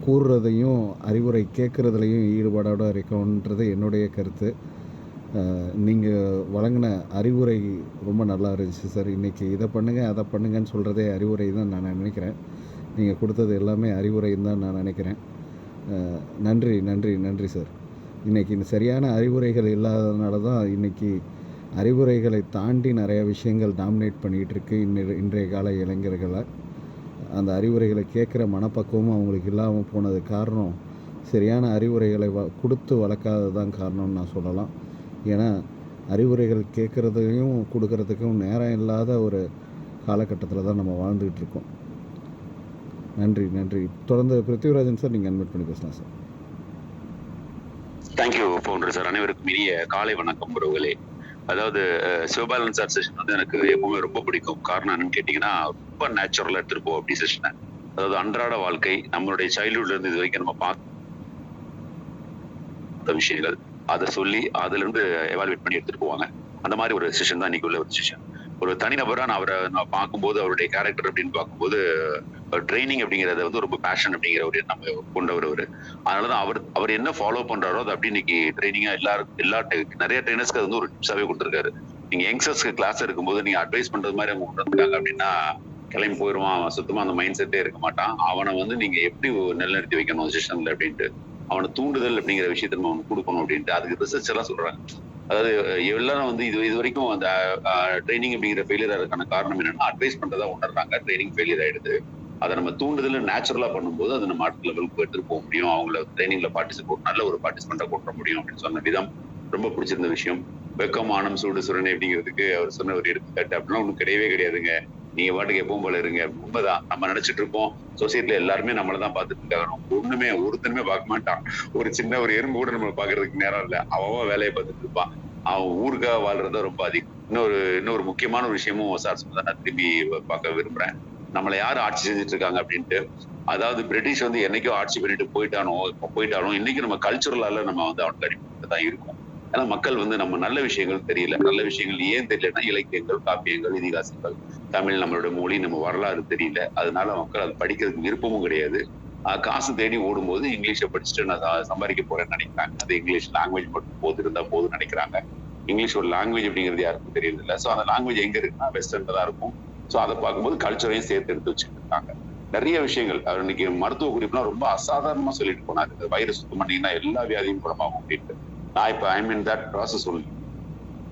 S1: கூறுறதையும் அறிவுரை கேட்குறதுலையும் ஈடுபாடோடு இருக்கோன்றது என்னுடைய கருத்து. நீங்கள் வழங்கின அறிவுரை ரொம்ப நல்லா இருந்துச்சு சார். இன்றைக்கி இதை பண்ணுங்கள் அதை பண்ணுங்கன்னு சொல்கிறதே அறிவுரை தான் நான் நினைக்கிறேன். நீங்கள் கொடுத்தது எல்லாமே அறிவுரைன்னு தான் நான் நினைக்கிறேன். நன்றி சார். இன்றைக்கி இந்த சரியான அறிவுரைகள் இல்லாததுனால தான் இன்றைக்கி அறிவுரைகளை தாண்டி நிறையா விஷயங்கள் டாமினேட் பண்ணிகிட்ருக்கு இன்றைய கால இளைஞர்களை. அந்த அறிவுரைகளை கேட்குற மனப்பக்குவமும் அவங்களுக்கு இல்லாமல் போனது காரணம் சரியான அறிவுரைகளை கொடுத்து வளர்க்காதது தான் காரணம்னு நான் சொல்லலாம். ஏன்னா அறிவுரைகள் கேட்குறதையும் கொடுக்கறதுக்கும் நேரம் இல்லாத ஒரு காலகட்டத்தில் தான் நம்ம வாழ்ந்துக்கிட்டு இருக்கோம். நன்றி. தொடர்ந்து பிருத்திவிராஜன் சார், நீங்கள் அட்மிட் பண்ணி பேசலாம் சார்.
S9: Thank you founder sir. அனைவருக்கும் இனிய காலை வணக்கம் உறவுகளே. அதாவது சிவபாலன் சார் செஷன் வந்து எனக்கு எப்பவுமே ரொம்ப பிடிக்கும். காரணம் என்னன்னு கேட்டிங்கன்னா, ரொம்ப நேச்சுரலாக எடுத்துகிட்டு போவோம் அப்படி செஷனை. அதாவது அன்றாட வாழ்க்கை, நம்மளுடைய சைல்ட்ஹுட்லேருந்து இது வரைக்கும் நம்ம பார்த்த விஷயங்கள், அதை சொல்லி அதுலேருந்து எவால்வேட் பண்ணி எடுத்துகிட்டு போவாங்க. அந்த மாதிரி ஒரு செஷன் தான் இன்னைக்கு உள்ள ஒரு செஷன். ஒரு தனிநபரா நான் பார்க்கும்போது அவருடைய கேரக்டர் அப்படின்னு பார்க்கும்போது ட்ரைனிங் அப்படிங்கறத வந்து ரொம்ப பேஷன் அப்படிங்கிற ஒரு எண்ணம் கொண்டவர் அவரு. அதனாலதான் அவர் என்ன ஃபாலோ பண்றாரோ அது அப்படி இன்னைக்கு ட்ரைனிங்கா நிறைய ட்ரைனர்ஸ்க்கு அது வந்து ஒரு டிப்ஸாவே கொடுத்துருக்காரு. நீங்க யங்ஸ்டர்ஸ்க்கு கிளாஸ் இருக்கும்போது நீங்க அட்வைஸ் பண்றது மாதிரி அவங்க உணர்ந்துட்டாங்க அப்படின்னா கிளம்பி போயிடுவான், அவன் சுத்தமா அந்த மைண்ட் செட்டே இருக்க மாட்டான். அவனை வந்து நீங்க எப்படி நிலைநிறுத்தி வைக்கணும் செஷன்ல அப்படின்ட்டு அவனை தூண்டுதல் அப்படிங்கிற விஷயத்த நம்ம அவனுக்கு கொடுக்கணும் அப்படின்ட்டு அதுக்கு ரிசர்ச் எல்லாம் சொல்றாங்க. அதாவது எல்லாரும் வந்து இது வரைக்கும் அந்த ட்ரைனிங் அப்படிங்கிற ஃபெயிலியர் ஆகிறதுக்கான காரணம் என்னன்னா அட்வைஸ் பண்றதா உணர்றாங்க, ட்ரைனிங் ஃபெயிலியர் ஆயிடுது. அதை நம்ம தூண்டுதல் நேச்சுரலா பண்ணும்போது அதை நம்ம அடுத்த லெவலுக்கு எடுத்துட்டு போக முடியும், அவங்கள ட்ரைனிங்ல நல்ல ஒரு பார்ட்டிசிபெண்டா கொண்டு முடியும் அப்படின்னு சொன்ன விதம் ரொம்ப பிடிச்சிருந்த விஷயம். வெக்கம் ஆனம் சூடு சுரணை அப்படிங்கிறதுக்கு அவர் சொன்ன ஒரு எடுத்துக்காட்டு அப்படின்னா ஒன்றும் கிடையவே கிடையாதுங்க. நீங்க பாட்டுக்கு எப்பவும் போல இருங்க. உண்மைதான், நம்ம நினைச்சிட்டு இருப்போம் சொசைட்டில எல்லாருமே நம்மளதான் பார்த்துட்டு இருக்காங்க. ஒருத்தனுமே பார்க்க மாட்டான். ஒரு சின்ன ஒரு எறும்பு கூட நம்ம பாக்குறதுக்கு நேரம் இல்லை. அவன் வேலையை பார்த்துட்டு இருப்பான். அவன் ஊருக்காக வாழ்றத ரொம்ப அதிகம். இன்னொரு முக்கியமான ஒரு விஷயமும் சார் சொன்னதை நான் திரும்பி பார்க்க விரும்புறேன். நம்மளை யாரு ஆட்சி செஞ்சுட்டு இருக்காங்க அப்படின்ட்டு. அதாவது பிரிட்டிஷ் வந்து என்னைக்கோ ஆட்சி பண்ணிட்டு போயிட்டாலும் இன்னைக்கு நம்ம கல்ச்சுரலால நம்ம வந்து அவனுக்கு அடிப்பட்டு தான் இருக்கும். ஏன்னா மக்கள் வந்து நம்ம நல்ல விஷயங்கள் தெரியல. நல்ல விஷயங்கள் ஏன் தெரியலன்னா இலக்கியங்கள், காப்பியங்கள், இதிகாசங்கள், தமிழ் நம்மளோட மொழி, நம்ம வரலாறு தெரியல. அதனால மக்கள் அது படிக்கிறதுக்கு விருப்பமும் கிடையாது. காசு தேடி ஓடும்போது இங்கிலீஷை படிச்சுட்டு நான் சம்பாதிக்க போறேன்னு நினைக்கிறாங்க. அது இங்கிலீஷ் லாங்குவேஜ் மட்டும் இருந்தா போதும் நினைக்கிறாங்க. இங்கிலீஷ் ஒரு லாங்குவேஜ் அப்படிங்கிறது யாருக்கும் தெரியறது இல்லை. ஸோ அந்த லாங்குவேஜ் எங்க இருக்குன்னா வெஸ்டர்ன்ல தான் இருக்கும். ஸோ அதை பார்க்கும்போது கல்ச்சரையும் சேர்த்து எடுத்து வச்சுட்டு இருக்காங்க. நிறைய விஷயங்கள் அவர் இன்னைக்கு மருத்துவ குறிப்புனா ரொம்ப அசாதாரணமா சொல்லிட்டு போனாரு. வைரஸ் சுத்தம் பண்ணீங்கன்னா எல்லா வியாதியும் குணமாகும் அப்படின்ட்டு. நான் இப்ப ஐ மீன் தட் ப்ராசஸ் சொல்லி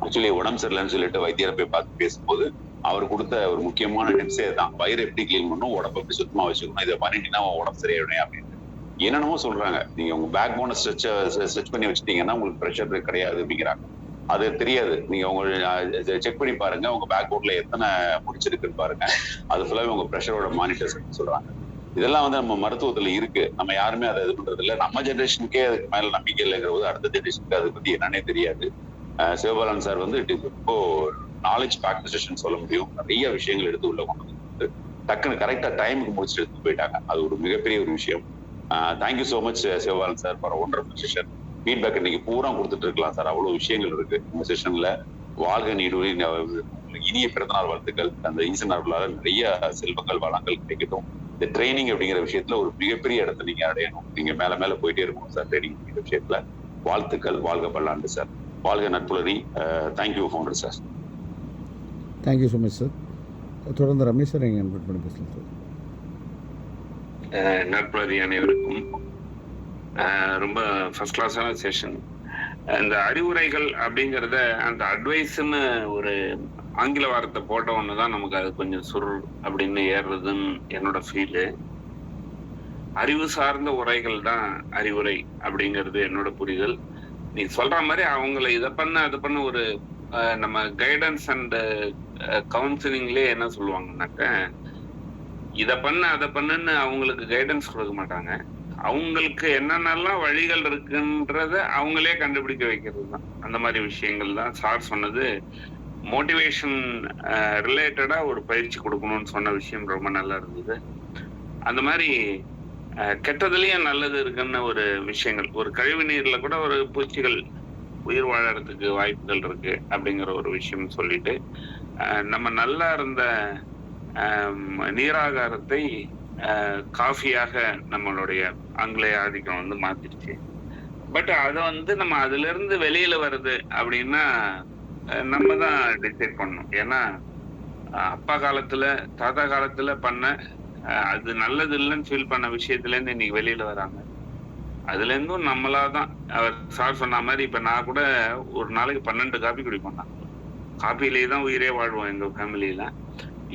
S9: ஆக்சுவலி உடம்பு சரியில்லைன்னு சொல்லிட்டு வைத்தியரை போய் பார்த்து பேசும்போது அவர் கொடுத்த ஒரு முக்கியமான டிப்ஸே தான். வயிறு எப்படி கிளீன் பண்ணும், உடம்பு எப்படி சுத்தமா வச்சுக்கணும், இதை பண்ணிட்டீங்கன்னா உடம்பு சரியாயிடும் அப்படின்னு என்னென்னமோ சொல்றாங்க. நீங்க உங்க பேக் போனை ஸ்ட்ரெச் பண்ணி வச்சுட்டீங்கன்னா உங்களுக்கு ப்ரெஷர் கிடையாது அப்படிங்கிறாங்க. அது தெரியாது. நீங்க உங்க செக் பண்ணி பாருங்க, உங்க பேக் போர்ட்ல எத்தனை முடிச்சிருக்குன்னு பாருங்க. அது ஃபுல்லாவே உங்க ப்ரெஷரோட மானிட்டர்ஸ் சொல்றாங்க. இதெல்லாம் வந்து நம்ம மருத்துவத்துல இருக்கு. நம்ம யாருமே அதை இது பண்றது இல்லை. நம்ம ஜென்ரேஷனுக்கே அதுக்கு மேல நம்பிக்கை இல்லைங்கிற போது அடுத்த ஜென்ரேஷனுக்கு அதை பத்தி என்னன்னே தெரியாது. சிவபாலன் சார் வந்து ரொம்ப நாலேஜ் பேக்ட் செஷன் சொல்ல முடியும். நிறைய விஷயங்கள் எடுத்து உள்ள கொண்டு வந்து டக்குன்னு கரெக்டா டைமுக்கு முடிச்சுட்டு எடுத்து போயிட்டாங்க. அது ஒரு மிகப்பெரிய ஒரு விஷயம். Thank you so much Sivabalan sir for wonderful session. Feedback இன்னைக்கு பூரா கொடுத்துட்டு இருக்கலாம் சார். அவ்வளவு விஷயங்கள் இருக்கு இந்த செஷன்ல. வாழ்க நீடூழி, இனிய பிறந்தநாள் வாழ்த்துக்கள். அந்த ஈசனார்களால நிறைய செல்வங்கள் வளங்கள் கிடைக்கட்டும். இந்த ட்ரைனிங் அப்படிங்கிற விஷயத்துல ஒரு மிகப்பெரிய இடத்தை நீங்க அடையணும். நீங்க மேல மேல போயிட்டே இருக்கணும் சார் ட்ரைனிங் அப்படிங்கிற விஷயத்துல. வாழ்த்துக்கள். வாழ்க பல்லாண்டு சார். வாழ்க நட்புலரி. Thank you founder sir.
S1: Thank you so much sir. தொடர்ந்து ரமேஷ் சார் எங்க இன்வைட் பண்ணி பேசலாம் சார்.
S5: நட்புலரி அனைவருக்கும் ரொம்ப ஃபர்ஸ்ட் கிளாஸான செஷன். இந்த அறிவுரைகள் அப்படிங்கிறத அந்த அட்வைஸ்ன்னு ஒரு ஆங்கில வார்த்தை போட்ட ஒண்ணுதான் நமக்கு அது கொஞ்சம் சுருள் அப்படின்னு ஏறுறதுன்னு என்னோட ஃபீலு. அறிவு சார்ந்த உரைகள் தான் அறிவுரை அப்படிங்கிறது என்னோட புரிதல். நீ சொல்ற மாதிரி அவங்களை இதை பண்ண அதை பண்ண ஒரு நம்ம கைடன்ஸ் அண்ட் கவுன்சிலிங்லேயே என்ன சொல்லுவாங்கன்னாக்க இதை பண்ண அதை பண்ணுன்னு அவங்களுக்கு கைடன்ஸ் கொடுக்க மாட்டாங்க. அவங்களுக்கு என்னென்னலாம் வழிகள் இருக்குன்றத அவங்களே கண்டுபிடிக்க வைக்கிறது தான். அந்த மாதிரி விஷயங்கள் தான் சார் சொன்னது. மோட்டிவேஷன் ரிலேட்டடா ஒரு பயிற்சி கொடுக்கணும்னு சொன்ன விஷயம் ரொம்ப நல்லா இருந்தது. அந்த மாதிரி கெட்டதுலயும் நல்லது இருக்குன்னு ஒரு விஷயங்கள். ஒரு கழிவு நீர்ல கூட ஒரு பூச்சிகள் உயிர் வாழறதுக்கு வாய்ப்புகள் இருக்கு அப்படிங்கிற ஒரு விஷயம் சொல்லிட்டு நம்ம நல்லா இருந்த நீராகாரத்தை காஃபியாக நம்மளுடைய ஆங்கிலேய ஆதிக்கம் வந்து மாத்திடுச்சு. பட் அதை வந்து நம்ம அதுல இருந்து வெளியில வருது அப்படின்னா நம்ம தான் டிசைட் பண்ணணும். ஏன்னா அப்பா காலத்துல தாத்தா காலத்துல பண்ண அது நல்லது இல்லைன்னு ஃபீல் பண்ண விஷயத்துல இருந்து இன்னைக்கு வெளியில வராங்க. அதுல இருந்தும் நம்மளாதான் அவர் சார் சொன்ன மாதிரி இப்ப நான் கூட ஒரு நாளைக்கு 12 காபி குடிப்போம். நான் காப்பிலேயே தான் உயிரே வாழ்வோம் எங்க ஃபேமிலியில.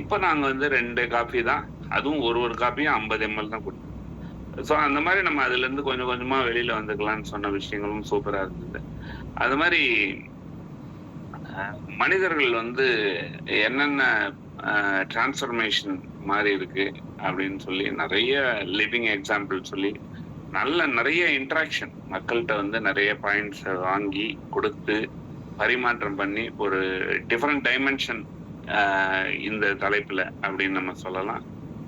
S5: இப்ப நாங்க வந்து 2 காபி தான், அதுவும் ஒரு காப்பியும் 50 ml தான் குடிப்போம். ஸோ அந்த மாதிரி நம்ம அதுல இருந்து கொஞ்சம் கொஞ்சமா வெளியில வந்துக்கலாம்னு சொன்ன விஷயங்களும் சூப்பரா இருந்தது. அது மாதிரி மனிதர்கள் வந்து என்னென்ன டிரான்ஸ்ஃபர்மேஷன் மாறி இருக்கு அப்படின்னு சொல்லி நிறைய லிவிங் எக்ஸாம்பிள் சொல்லி நிறைய இன்ட்ராக்ஷன் மக்கள்கிட்ட வந்து நிறைய பாயிண்ட்ஸ் வாங்கி கொடுத்து பரிமாற்றம் பண்ணி ஒரு டிஃப்ரெண்ட் டைமென்ஷன் இந்த தலைப்புல அப்படின்னு நம்ம சொல்லலாம்.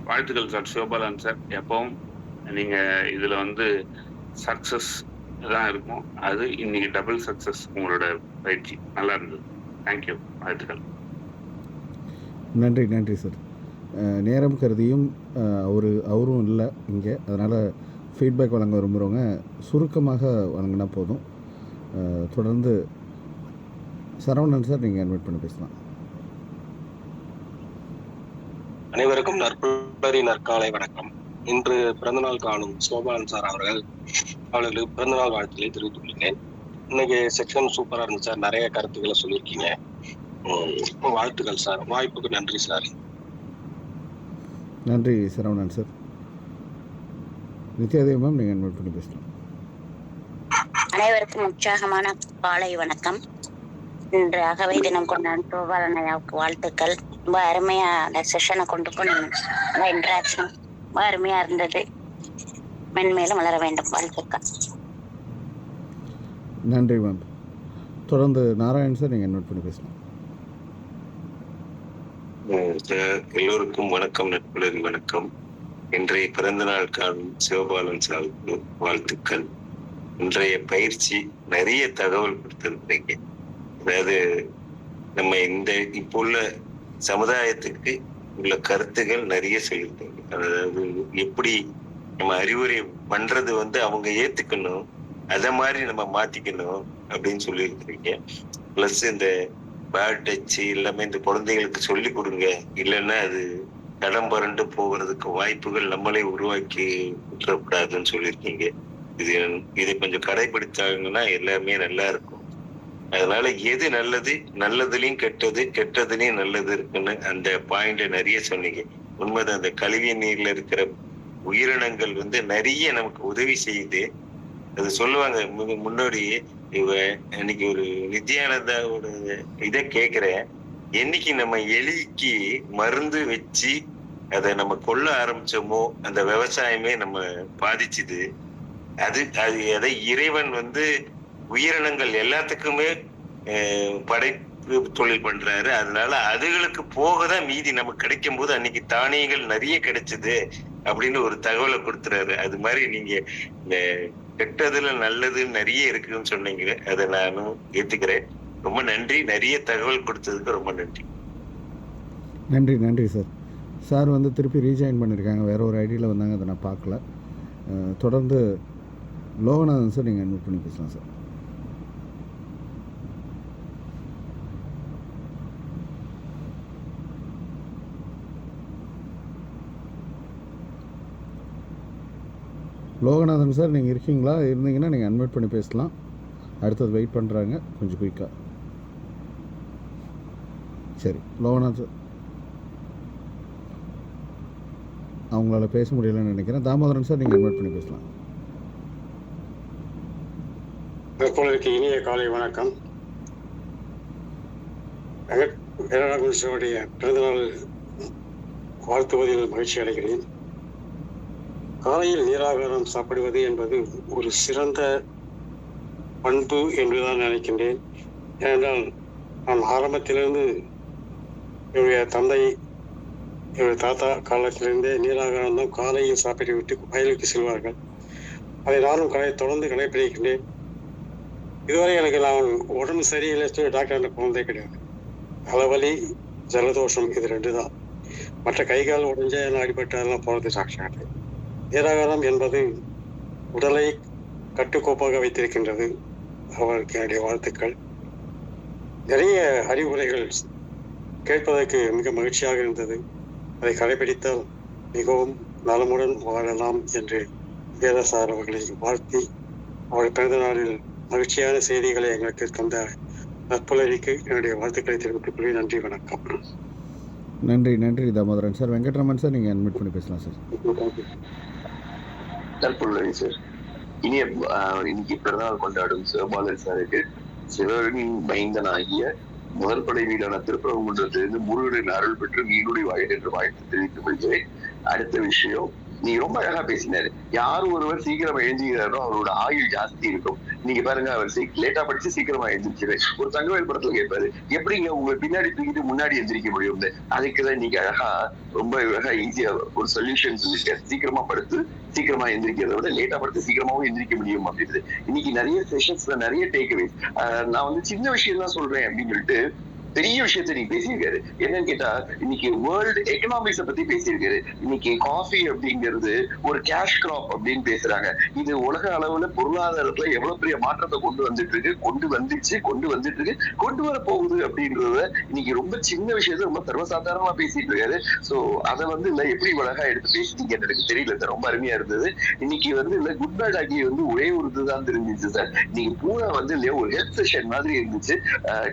S5: வாழ்த்துக்கள் சார் சிவபாலன் சார். எப்பவும் நீங்க இதுல வந்து சக்சஸ் தான் இருக்கும். அது இன்னைக்கு டபுள் சக்சஸ். உங்களோட பயிற்சி நல்லா இருந்தது. தேங்க்யூ. வாழ்த்துக்கள்.
S1: நன்றி நன்றி சார். நேரம் கருதியும் அவரும் இல்லை இங்கே, அதனால் ஃபீட்பேக் வழங்க விரும்புகிறவங்க சுருக்கமாக வழங்கினா போதும். தொடர்ந்து சரவணன் சார் நீங்கள் இன்வைட் பண்ணி பேசலாம்.
S11: அனைவருக்கும் நற்புலரி நற்காலை வணக்கம். இன்று பிறந்தநாள் காணும் சோபாலன் சார் அவர்களுக்கு பிறந்தநாள் வாழ்த்துக்களை தெரிவித்துள்ளேன். இன்னைக்கு செக்ஷன் சூப்பரா இருந்துச்சு சார், நிறைய கருத்துக்களை சொல்லியிருக்கீங்க. வாழ்த்துக்கள் சார், வாய்ப்புக்கு நன்றி சார்.
S1: நன்றி சரவணன் சார். நித்யாதேவி மேம் நீங்கள் இன்வைட் பண்ணி பேசலாம்.
S7: அனைவருக்கும் உற்சாகமான காலை வணக்கம். இன்று அகவை தினம் கொண்டாடும் சோபாலன் ஐயாவுக்கு வாழ்த்துக்கள். ரொம்ப அருமையா அந்த செஷனை கொண்டு போனீங்க. இன்ட்ராக்ஷன் ரொம்ப அருமையா இருந்தது. மென்மேலும் வளர வேண்டும். வாழ்த்துக்கள்.
S1: நன்றி மேம். தொடர்ந்து நாராயண் சார் நீங்கள் இன்வைட் பண்ணி பேசலாம்.
S3: எல்லோருக்கும் வணக்கம், நட்புலரி வணக்கம். இன்றைய பிறந்த நாள் காணும் சிவபாலன் சாருக்கு வாழ்த்துக்கள். இன்றைய பயிற்சி நிறைய தகவல் கொடுத்திருக்கீங்க. அதாவது நம்ம இப்போ உள்ள சமுதாயத்துக்கு உள்ள கருத்துகள் நிறைய சொல்லியிருக்காங்க. அதாவது எப்படி நம்ம அறிவுரை பண்றது அவங்க ஏத்துக்கணும், அத மாதிரி நம்ம மாத்திக்கணும் அப்படின்னு சொல்லியிருக்கிறீங்க. பிளஸ் இந்த பேட் டச் எல்லாமே இந்த குழந்தைகளுக்கு சொல்லி கொடுங்க, இல்லைன்னா அது தடம் புரண்டு போகிறதுக்கு வாய்ப்புகள் நம்மளே உருவாக்கி விட்டுறக்கூடாதுன்னு சொல்லியிருக்கீங்க. இதை கொஞ்சம் கடைபிடித்தாங்கன்னா எல்லாமே நல்லா இருக்கும். அதனால எது நல்லது, நல்லதுலயும் கெட்டது, கெட்டதுலயும் நல்லது இருக்குன்னு அந்த பாயிண்ட நிறைய சொன்னீங்க. உண்மைதான். அந்த கழிவு நீர்ல இருக்கிற உயிரினங்கள் நிறைய நமக்கு உதவி செய்யுது. அது சொல்லுவாங்க முன்னாடி. இன்னைக்கு ஒரு நித்யானந்தாவோட இதை கேக்குறேன். என்னைக்கு நம்ம எலிக்கு மருந்து வச்சு அதை நம்ம கொல்ல ஆரம்பிச்சோமோ அந்த விவசாயமே நம்ம பாதிச்சுது. அதை இறைவன் உயிரினங்கள் எல்லாத்துக்குமே படைப்பு தொழில் பண்றாரு. அதனால அதுகளுக்கு போகதான் மீதி நமக்கு கிடைக்கும் போது அன்னைக்கு தானியங்கள் நிறைய கிடைச்சது அப்படின்னு ஒரு தகவலை கொடுத்துறாரு. அது மாதிரி நீங்க இந்த கெட்டதுல நல்லது நிறைய இருக்குன்னு சொன்னீங்க. அதை நானும் ஏத்துக்கிறேன். ரொம்ப நன்றி. நிறைய தகவல் கொடுத்ததுக்கு ரொம்ப நன்றி.
S1: நன்றி நன்றி சார். சார் திருப்பி ரீஜாயின் பண்ணியிருக்காங்க, வேற ஒரு ஐடியில் வந்தாங்க, அதை நான் பார்க்கல. தொடர்ந்து லோகநாதன் சார் நீங்கள் இன்வைட் பண்ணி பேசலாம் சார். லோகநாதன் சார் நீங்கள் இருக்கீங்களா? இருந்தீங்கன்னா நீங்கள் அன்வைட் பண்ணி பேசலாம். அடுத்தது வெயிட் பண்ணுறாங்க, கொஞ்சம் குயிக்காக. சரி, லோகநாத் சார் அவங்களால பேச முடியலன்னு நினைக்கிறேன். தாமோதரன் சார் நீங்கள் இன்வைட் பண்ணி பேசலாம்.
S4: தற்போதைக்கு இனிய காலை வணக்கம். வெங்கட்ராமனுடைய பிறந்தநாள் வாழ்த்துவதில் மகிழ்ச்சி அடைகிறேன். காலையில் நீராகாரம் சாப்பிடுவது என்பது ஒரு சிறந்த பண்பு என்றுதான் நினைக்கின்றேன். ஏனென்றால் நான் ஆரம்பத்திலிருந்து என்னுடைய தந்தை, என்னுடைய தாத்தா காலத்திலிருந்தே நீராகாரம் தான் காலையில் சாப்பிட்டு விட்டு வயலுக்கு செல்வார்கள். அதை நானும் தொடர்ந்து கடைபிடிக்கின்றேன். இதுவரை எனக்கு நான் உடம்பு சரியில்லை சொல்லி டாக்டர் போனதே கிடையாது. தலைவலி, ஜலதோஷம், இது 2 தான். மற்ற கைகால் உடைஞ்ச அடிபட்டதெல்லாம் போனது சாட்சியாட்டு. நீராகாரம் என்பது உடலை கட்டுக்கோப்பாக வைத்திருக்கின்றது. அவருக்கு என்னுடைய வாழ்த்துக்கள். நிறைய அறிவுரைகள் கேட்பதற்கு மிக மகிழ்ச்சியாக இருந்தது. அதை கடைபிடித்தால் மிகவும் நலமுடன் வாழலாம் என்று வேதசார் அவர்களை வாழ்த்தி, அவருடைய பிறந்த நாளில் மகிழ்ச்சியான செய்திகளை எங்களுக்கு தந்த நற்புலரிக்கு என்னுடைய வாழ்த்துக்களை தெரிவித்துக் கொள்கிறேன். நன்றி, வணக்கம்.
S1: நன்றி நன்றி தாமோதரன் சார். வெங்கட்ராமன் சார் நீங்கள் அட்மிட் பண்ணி பேசலாம் சார்.
S12: நற்புலரி சார். இன்னைக்கு பிறந்தநாள் கொண்டாடும் சிவபாலன் சாருக்கு சிவனின் மைந்தனாகிய முதல் படை வீடான திருப்பரங்குன்றத்திலிருந்து முருகனின் அருள் பெற்று மீனுடைய வாழ்க்கை என்று வாழ்த்து தெரிவித்துக் கொள்கிறேன். அடுத்த விஷயம், நீங்க ரொம்ப அழகா பேசினாரு. யார் ஒருவர் சீக்கிரமா எழுஞ்சுகிறாரோ அவரோட ஆயுள் ஜாஸ்தி இருக்கும். நீங்க பாருங்க, அவர் லேட்டா படிச்சு சீக்கிரமா எழுந்திருக்கிறாரு. ஒரு தங்கவேல் படத்துல கேட்பாரு, எப்படிங்க உங்களை பின்னாடி தூக்கிட்டு முன்னாடி எந்திரிக்க முடியும்னு. அதுக்குதான் நீங்க அழகா ரொம்ப அழகா ஈஸியா ஒரு சொல்யூஷன் சொல்லிருக்காரு. சீக்கிரமா படுத்து சீக்கிரமா எந்திரிக்கிறத விட லேட்டா படுத்து சீக்கிரமாவும் எந்திரிக்க முடியும் அப்படின்றது. இன்னைக்கு நிறைய செஷன்ஸ்ல நிறைய டேக் அவே. நான் சின்ன விஷயம் தான் சொல்றேன் அப்படின்னு சொல்லிட்டு பெரிய விஷயத்த நீங்க பேசியிருக்காரு. என்னன்னு கேட்டா இன்னைக்கு வேர்ல்டு எக்கனாமிக்ஸ பத்தி பேசியிருக்காரு. இன்னைக்கு காஃபி அப்படிங்கிறது ஒரு கேஷ் கிராப் அப்படின்னு பேசுறாங்க. இது உலக அளவுல பொருளாதாரத்துல எவ்வளவு பெரிய மாற்றத்தை கொண்டு வந்துட்டு இருக்கு, கொண்டு வந்துட்டு இருக்கு, கொண்டு வர போகுது அப்படின்றத இன்னைக்கு ரொம்ப சின்ன விஷயத்த ரொம்ப சர்வசாதாரணமா பேசிட்டு இருக்காரு. சோ அதை வந்து இல்ல எப்படி அழகா எடுத்து பேசிட்டீங்க எனக்கு தெரியல சார், ரொம்ப அருமையா இருந்தது. இன்னைக்கு வந்து இல்ல குட் பேட் ஆகி வந்து ஒரே ஒரு இதுதான் தெரிஞ்சிச்சு சார். இன்னைக்கு பூரா வந்து இல்லையா ஒரு ஹெல்த் செஷன் மாதிரி இருந்துச்சு.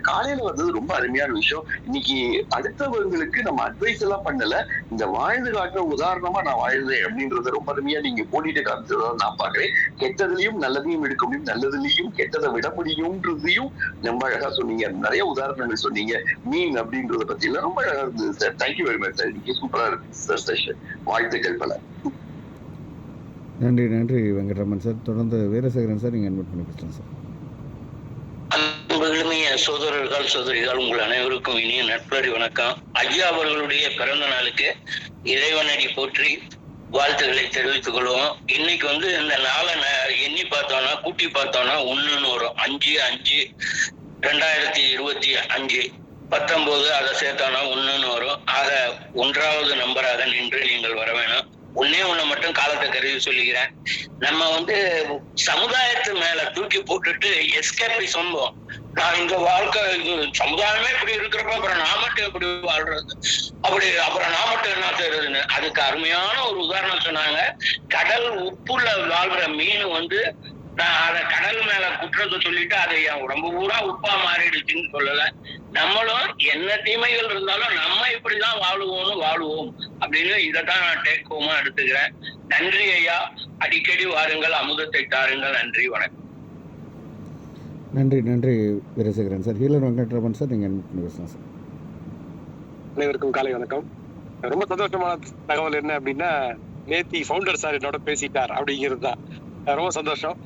S12: காலையில வந்தது ரொம்ப அருமையான விஷயம். இன்னைக்கு அடுத்தவங்களுக்கு நம்ம அட்வைஸ் எல்லாம் பண்ணல, இந்த வாழ்ந்து காட்டுற உதாரணமா நான் வாழ்ந்தேன் அப்படின்றத ரொம்ப அருமையா நீங்க போட்டிட்டு காமிச்சதா நான் பாக்குறேன். கெட்டதுலயும் நல்லதையும் எடுக்க முடியும், நல்லதுலயும் கெட்டதை விட முடியும்ன்றதையும் ரொம்ப அழகா சொன்னீங்க. நிறைய உதாரணங்கள் சொன்னீங்க. மீன் அப்படின்றத பத்தி எல்லாம் ரொம்ப அழகா இருந்தது sir. Thank you very much sir. இன்னைக்கு சூப்பரா இருக்கு சார் செஷன். வாழ்த்துக்கள் பல.
S1: நன்றி நன்றி வெங்கட்ராமன் சார். தொடர்ந்து வீரசேகரன் சார், நீங்கள் அட்மிட் பண்ணி பேசலாம் சார்.
S6: அன்புகளுமைய சகோதரர்கள் சகோதரிகள் உங்கள் அனைவருக்கும் இனிய நட்பறி வணக்கம். ஐயா அவர்களுடைய பிறந்த நாளுக்கு இறைவனடி போற்றி வாழ்த்துக்களை தெரிவித்துக் கொள்வோம். இன்னைக்கு வந்து இந்த நாளை எண்ணி பார்த்தோம்னா கூட்டி பார்த்தோம்னா 1ன்னு வரும். 5/5/2025 19 அதை சேர்த்தோம்னா 1ன்னு வரும். ஆக 1வது நம்பராக நின்று நீங்கள் வர வேணும். ஒன்னே ஒண்ணு மட்டும் காலத்தை கருதி சொல்லிக்கிறேன். நம்ம வந்து சமுதாயத்து மேல தூக்கி போட்டுட்டு எஸ்கேபிசம், நான் இந்த வாழ்க்கை இது சமுதாயமே இப்படி இருக்கிறப்ப அப்புறம் நான் மட்டும் எப்படி வாழ்றது, அப்புறம் நான் மட்டும் என்ன செய்யறதுன்னு அதுக்கு அருமையான ஒரு உதாரணம் சொன்னாங்க. கடல் உப்புல வாழ்ற மீன் வந்து நான் அதை கடல் மேல குற்றத்தை சொல்லிட்டு அதை என் உடம்பு பூரா உப்பா மாறிடுச்சுன்னு சொல்லல. நம்மளும் என்ன தீமைகள் இருந்தாலும் நம்ம இப்படிதான் வாழுவோம் அப்படின்னு இதைத்தான் நான் டேக் ஹோமா எடுத்துக்கிறேன். நன்றி ஐயா. அடிக்கடி வாருங்கள், அமுதத்தை தாருங்கள். நன்றி, வணக்கம்.
S1: நன்றி நன்றி Veerasekaran sir. Healer Venkatraman sir, நீங்கள் அட்மிட் பண்ணி பேசலாம் சார்.
S4: அனைவருக்கும் காலை வணக்கம். ரொம்ப சந்தோஷமான தகவல் என்ன அப்படின்னா, நேத்தி ஃபவுண்டர் சார் என்னோட பேசிட்டார் அப்படிங்கிறது தான். ரொம்ப சந்தோஷம்.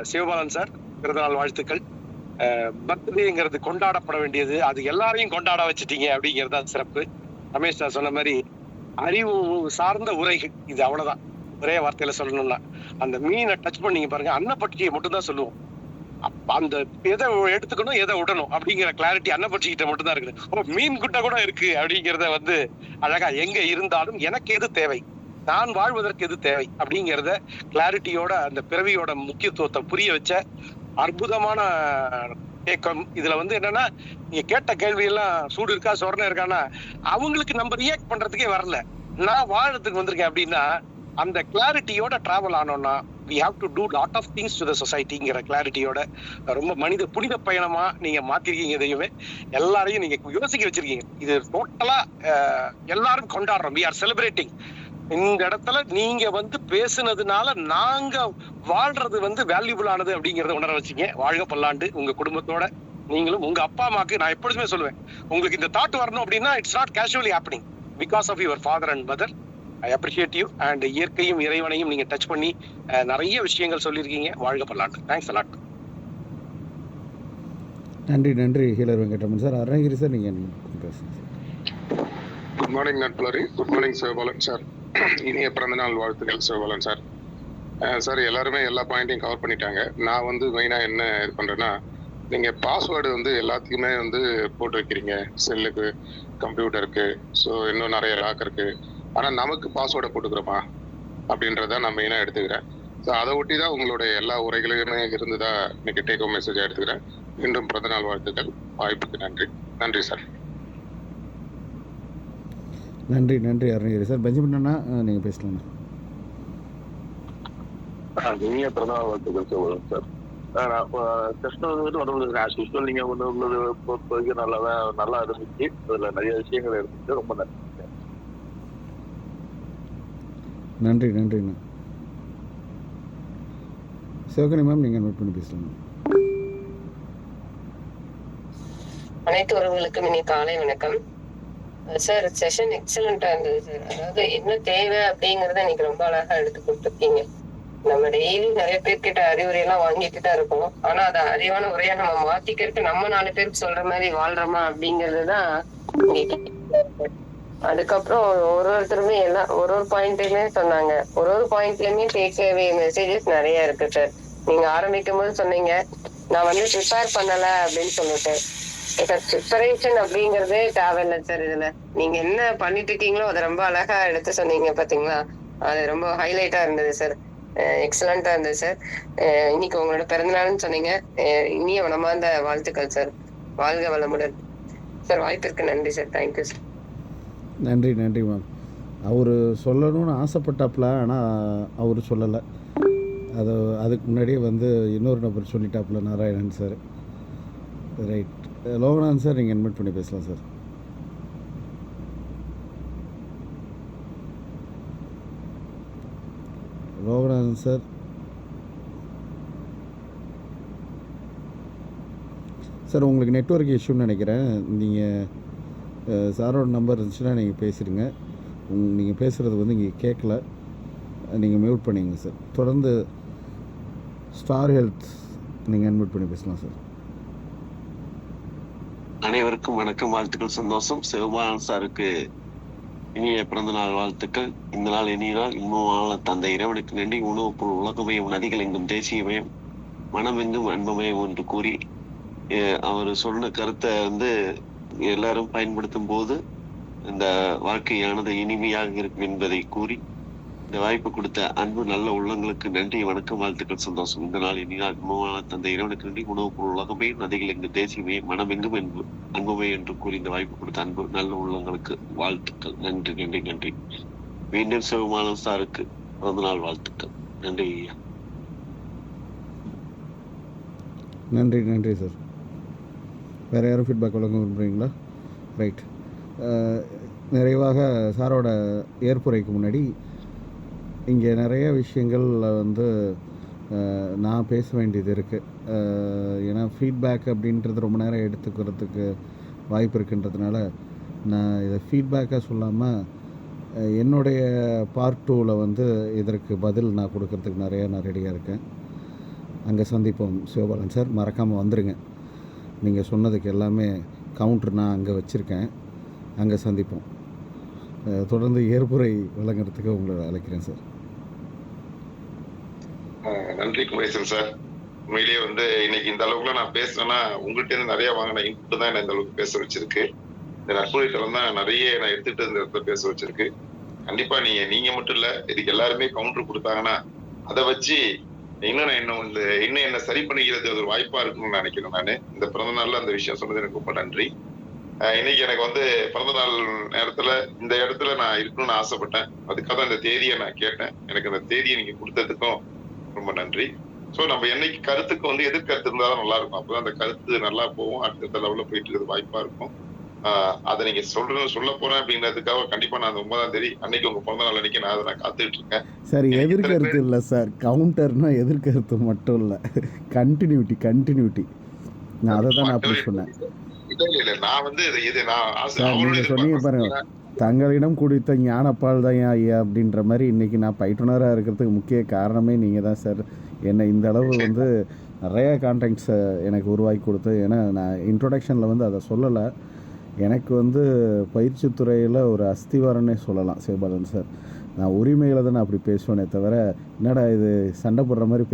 S4: சிவபாலன் சார், பிறந்தநாள் வாழ்த்துக்கள். பர்த்டேங்கிறது கொண்டாடப்பட வேண்டியது, அது எல்லாரையும் கொண்டாட வச்சுட்டீங்க அப்படிங்கிறது தான் சிறப்பு. ரமேஷ் சார் சொன்ன மாதிரி அறிவு சார்ந்த உரைகள் இது, அவ்வளவுதான். ஒரே வார்த்தையில சொல்லணும்னா அந்த மீனை டச் பண்ணீங்க பாருங்க, அன்னப்பட்சியை மட்டும் தான் சொல்லுவோம். அந்த எதை எடுத்துக்கணும் எதை விடணும் அப்படிங்கிற கிளாரிட்டி அன்னப்பட்சிக்கிட்ட மட்டும் தான் இருக்குது. மீன் குட்டை கூட இருக்கு அப்படிங்கிறத வந்து அழகா எங்க இருந்தாலும் எனக்கு எது தேவை, நான் வாழ்வதற்கு எது தேவை அப்படிங்கிறத கிளாரிட்டியோட அந்த பிறவியோட முக்கியத்துவத்தை புரிய வச்ச அற்புதமான கேட்கும். இதுல வந்து என்னன்னா, நீங்க கேட்ட கேள்வி எல்லாம் சூடு இருக்கா சொரணை இருக்கான்னா அவங்களுக்கு நம்ம ரியாக்ட் பண்றதுக்கே வரல, நான் வாழறதுக்கு வந்திருக்கேன் அப்படின்னா அந்த கிளாரிட்டியோட டிராவல் ஆனோம்னா we have to do lot of things to the societyங்கிற கிளாரிட்டியோட ரொம்ப மனித புனித பயணமா நீங்க மாத்திருக்கீங்க. இதையுமே எல்லாரையும் நீங்க யோசிக்க வச்சிருக்கீங்க. இது டோட்டலா எல்லாரும் கொண்டாடுறோம். we are celebrating. இந்த இடத்துல நீங்க வந்து பேசுனதுனால நாங்க வாழ்றது வந்து வேல்யூபிள் ஆனது அப்படிங்கறத உணர வச்சீங்க. வாழ்க பல்லாண்டு உங்க குடும்பத்தோட. நீங்களும் உங்க அப்பா அம்மாக்கு நான் எப்பொழுதுமே சொல்லுவேன், உங்களுக்கு இந்த தாட் வரணும் அப்படின்னா it's not casually happening, because of your father and mother. I appreciate you. And இயற்கையும் இறைவனையும் நீங்க டச் பண்ணி நிறைய விஷயங்கள் சொல்லியிருக்கீங்க. வாழ்க பல்லாண்டு. Thanks a lot.
S1: நன்றி நன்றி healer Venkatraman sir. Arunagiri sir, நீங்கள் பேசுங்க சார்.
S10: குட் மார்னிங் நட்புலரி. Good morning Sivabalan sir. இனிய பிறந்தநாள் வாழ்த்துக்கள் சிவபாலன் சார். சார் எல்லாருமே எல்லா பாயிண்ட்டையும் கவர் பண்ணிட்டாங்க. நான் வந்து மெயினாக என்ன இது பண்ணுறேன்னா, நீங்கள் பாஸ்வேர்டு வந்து எல்லாத்துக்குமே வந்து போட்டு வைக்கிறீங்க, செல்லுக்கு, கம்ப்யூட்டருக்கு, ஸோ இன்னும் நிறைய லாக் இருக்குது. ஆனால் நமக்கு பாஸ்வேர்டை போட்டுக்கிறோமா அப்படின்றத நான் மெயினாக எடுத்துக்கிறேன். ஸோ அதை ஒட்டி தான் உங்களுடைய எல்லா உரைகளையுமே இருந்துதான் இன்னைக்கு டேக் ஹோம் மெசேஜாக எடுத்துக்கிறேன். மீண்டும் பிறந்தநாள் வாழ்த்துக்கள். வாய்ப்புக்கு நன்றி. நன்றி சார்.
S1: நன்றி நன்றி அருணகிரி சார். பெஞ்சமின் அண்ணா, நீங்கள் பேசலாம்.
S12: இனிய பிறந்தநாள் வாழ்த்துக்கள் சார். கஷ்டம் வந்துட்டு உடம்புல ஆஸ் யூஸ்வல் நீங்க உள்ளது நல்லா இருந்துச்சு. அதுல நிறைய விஷயங்கள் இருந்துச்சு. ரொம்ப நன்றி.
S1: நன்றி நன்றிண்ணா. சிவகணி மேம், நீங்கள் நோட் பண்ணி பேசலாம்.
S13: அனைத்து உறவுகளுக்கும் இனி காலை வணக்கம் சார். செஷன் எக்ஸலண்டா இருந்தது சார். அதாவது என்ன தேவை அப்படிங்கறத இன்னைக்கு ரொம்ப அழகா எடுத்து கொடுத்துருக்கீங்க. நம்ம டெய்லி நிறைய பேர்கிட்ட அறிவுரை எல்லாம் வாங்கிட்டு தான் இருக்கோம். ஆனா அதை அறிவான உரையா நம்ம மாத்திக்கிறதுக்கு நம்ம 4 பேருக்கு சொல்ற மாதிரி வாழ்றோமா அப்படிங்கறதுதான். அதுக்கப்புறம் ஒருத்தருமே எல்லாம் ஒரு பாயிண்ட்லயுமே சொன்னாங்க. ஒரு பாயிண்ட்லயுமே டேக் மெசேஜஸ் நிறைய இருக்கு சார். நீங்க ஆரம்பிக்கும் போது சொன்னீங்க, நான் வந்து ப்ரிப்பேர் பண்ணல அப்படின்னு சொல்லிட்டேன். சார் ப்ரிப்பரேஷன் அப்படிங்கறதே தேவையில்லை சார். இதுல நீங்க என்ன பண்ணிட்டு இருக்கீங்களோ அதை ரொம்ப அழகா எடுத்து சொன்னீங்க பாத்தீங்களா, அது ரொம்ப ஹைலைட்டா இருந்தது சார். எக்ஸலண்டா இருந்தது சார். இன்னைக்கு உங்களோட பிறந்தநாள்னு சொன்னீங்க. இனிய மனமார்ந்த வாழ்த்துக்கள் சார். வாழ்க வளமுடன் சார். வாய்ப்பிற்கு நன்றி சார். Thank you sir.
S1: நன்றி நன்றி மேம். அவர் சொல்லணும்னு ஆசைப்பட்டாப்புல, ஆனால் அவர் சொல்லலை. அதுக்கு முன்னாடியே இன்னொரு நபர் சொல்லிட்டாப்புல, Narayanan sir. Right. Loganathan sir, நீங்கள் இன்வைட் பண்ணி பேசலாம் சார். லோகநாதன் சார். சார் உங்களுக்கு நெட்வொர்க் இஷ்யூன்னு நினைக்கிறேன். நீங்கள் சாரோட நம்பர் இருந்துச்சுன்னா நீங்கள் பேசிடுங்க. நீங்கள் பேசுகிறது இங்கே கேட்கல, நீங்கள் மியூட் பண்ணிங்க சார். தொடர்ந்து ஸ்டார் ஹெல்த் நீங்கள் இன்வைட் பண்ணி பேசலாம் சார்.
S14: அனைவருக்கும் வணக்கம், வாழ்த்துக்கள், சந்தோஷம். சிவபாலன் சாருக்கு இனிய பிறந்த நாள் வாழ்த்துக்கள். இந்த நாள் இனிய நாள், இன்பமான தந்தை இறைவனுக்கு நன்றி. உணவுப் பொருள் உலகமயம், நதிகள் எங்கும் தேசியமயம், மனமெங்கும் அன்பமயம் என்று கூறி அவர் சொன்ன கருத்தை எல்லாரும் பயன்படுத்தும் போது இந்த வாழ்க்கையானது இனிமையாக இருக்கும் என்பதை கூறி இந்த வாய்ப்பு கொடுத்த அன்பு நல்ல உள்ளங்களுக்கு நன்றி, வணக்கம், வாழ்த்துக்கள், சந்தோஷம். இந்த நாள் இனிய நாள், இன்பமான தந்தை இறைவனுக்கு நன்றி. உணவுப் பொருள் உலகமே, நதிகள் எங்கு தேசியமே, மனமெங்கும் அன்புமே என்று கூறி இந்த வாய்ப்பு கொடுத்த அன்பு நல்ல உள்ளங்களுக்கு வாழ்த்துக்கள். நன்றி நன்றி நன்றி. மீண்டும் சிவபாலன் சாருக்கு பிறந்த நாள் வாழ்த்துக்கள். நன்றி ஐயா.
S1: நன்றி நன்றி சார். வேறு யாரும் ஃபீட்பேக் வழங்க விரும்புகிறீங்களா? ரைட். நிறைவாக சாரோட ஏற்புரைக்கு முன்னாடி இங்கே நிறைய விஷயங்களில் நான் பேச வேண்டியது இருக்குது. ஏன்னா ஃபீட்பேக் அப்படின்றது ரொம்ப நேரம் எடுத்துக்கிறதுக்கு வாய்ப்பு இருக்குன்றதுனால நான் இதை ஃபீட்பேக்காக சொல்லாமல் என்னுடைய பார்ட் 2ல் இதற்கு பதில் நான் கொடுக்கறதுக்கு நான் ரெடியாக இருக்கேன். அங்கே சந்திப்போம். சிவபாலன் சார், மறக்காமல் வந்துடுங்க. நீங்கள் சொன்னதுக்கு எல்லாமே கவுண்டர் நான் அங்கே வச்சுருக்கேன். அங்கே சந்திப்போம். தொடர்ந்து ஏற்புரை வழங்குறதுக்கு உங்களை அழைக்கிறேன் சார்.
S2: நன்றி குமரேசன் சார். உண்மையிலேயே இன்னைக்கு இந்த அளவுக்குலாம் நான் பேசுனேன்னா உங்கள்கிட்ட இருந்து நிறைய வாங்கின இன்புட் தான் என்ன இந்த அளவுக்கு பேச வச்சிருக்கு. இந்த நட்புரைத்தலம் தான் நிறைய நான் எடுத்துட்டு இந்த இடத்துல பேச வச்சிருக்கு. கண்டிப்பா நீங்க மட்டும் இல்ல, இதுக்கு எல்லாருமே கவுண்டர் கொடுத்தாங்கன்னா அதை வச்சு இன்னும் என்ன சரி பண்ணிக்கிறது ஒரு வாய்ப்பா இருக்குன்னு நினைக்கிறேன். நான் இந்த பிறந்த நாள்ல அந்த விஷயம் சொன்னது எனக்கு ரொம்ப நன்றி. இன்னைக்கு எனக்கு பிறந்த நாள் நேரத்துல இந்த இடத்துல நான் இருக்கணும்னு ஆசைப்பட்டேன். அதுக்காக தான் இந்த தேதியை நான் கேட்டேன். எனக்கு அந்த தேதியை நீங்க கொடுத்ததுக்கும் ரொம்ப நன்றி. ஸோ நம்ம என்னைக்கு கருத்துக்கு எதிர்கருத்து இருந்தாலும் நல்லா இருக்கும். அப்பதான் அந்த கருத்து நல்லா போகும், அடுத்த லெவல்ல போயிட்டு இருக்கிறது வாய்ப்பா இருக்கும். அதை நீங்க சொல்ல போறேன் அப்படின்றதுக்காக கண்டிப்பா நான் அந்த 9ஆம் தேதி அன்னைக்கு உங்க பிறந்த நாள் அன்னைக்கு நான் அதை காத்துட்டு இருக்கேன்
S1: சார். எதிர்கருத்து இல்லை சார், கவுண்டர்னா எதிர்கருத்து மட்டும் இல்லை, கண்டினியூட்டி. நான் அதை தான் நான் அப்படி சொன்னேன்.
S2: இல்ல நான் இது நான்
S1: நீங்க சொன்னீங்க பாருங்க, தங்களிடம் குடித்த ஞானப்பால் தான் ஐயா அப்படின்ற மாதிரி இன்னைக்கு நான் பயிற்றுனராக இருக்கிறதுக்கு முக்கிய காரணமே நீங்கள் தான் சார். என்னை இந்த அளவு நிறைய கான்டாக்ட்ஸை எனக்கு உருவாக்கி கொடுத்து. ஏன்னா நான் இன்ட்ரொடக்ஷனில் அதை சொல்லலை. எனக்கு பயிற்சித்துறையில் ஒரு அஸ்திவாரன்னே சொல்லலாம் சிவபாலன் சார். நான் உரிமையில் தான் நான் அப்படி பேசுவேனே தவிர என்னடா இது சண்டை போடுற மாதிரி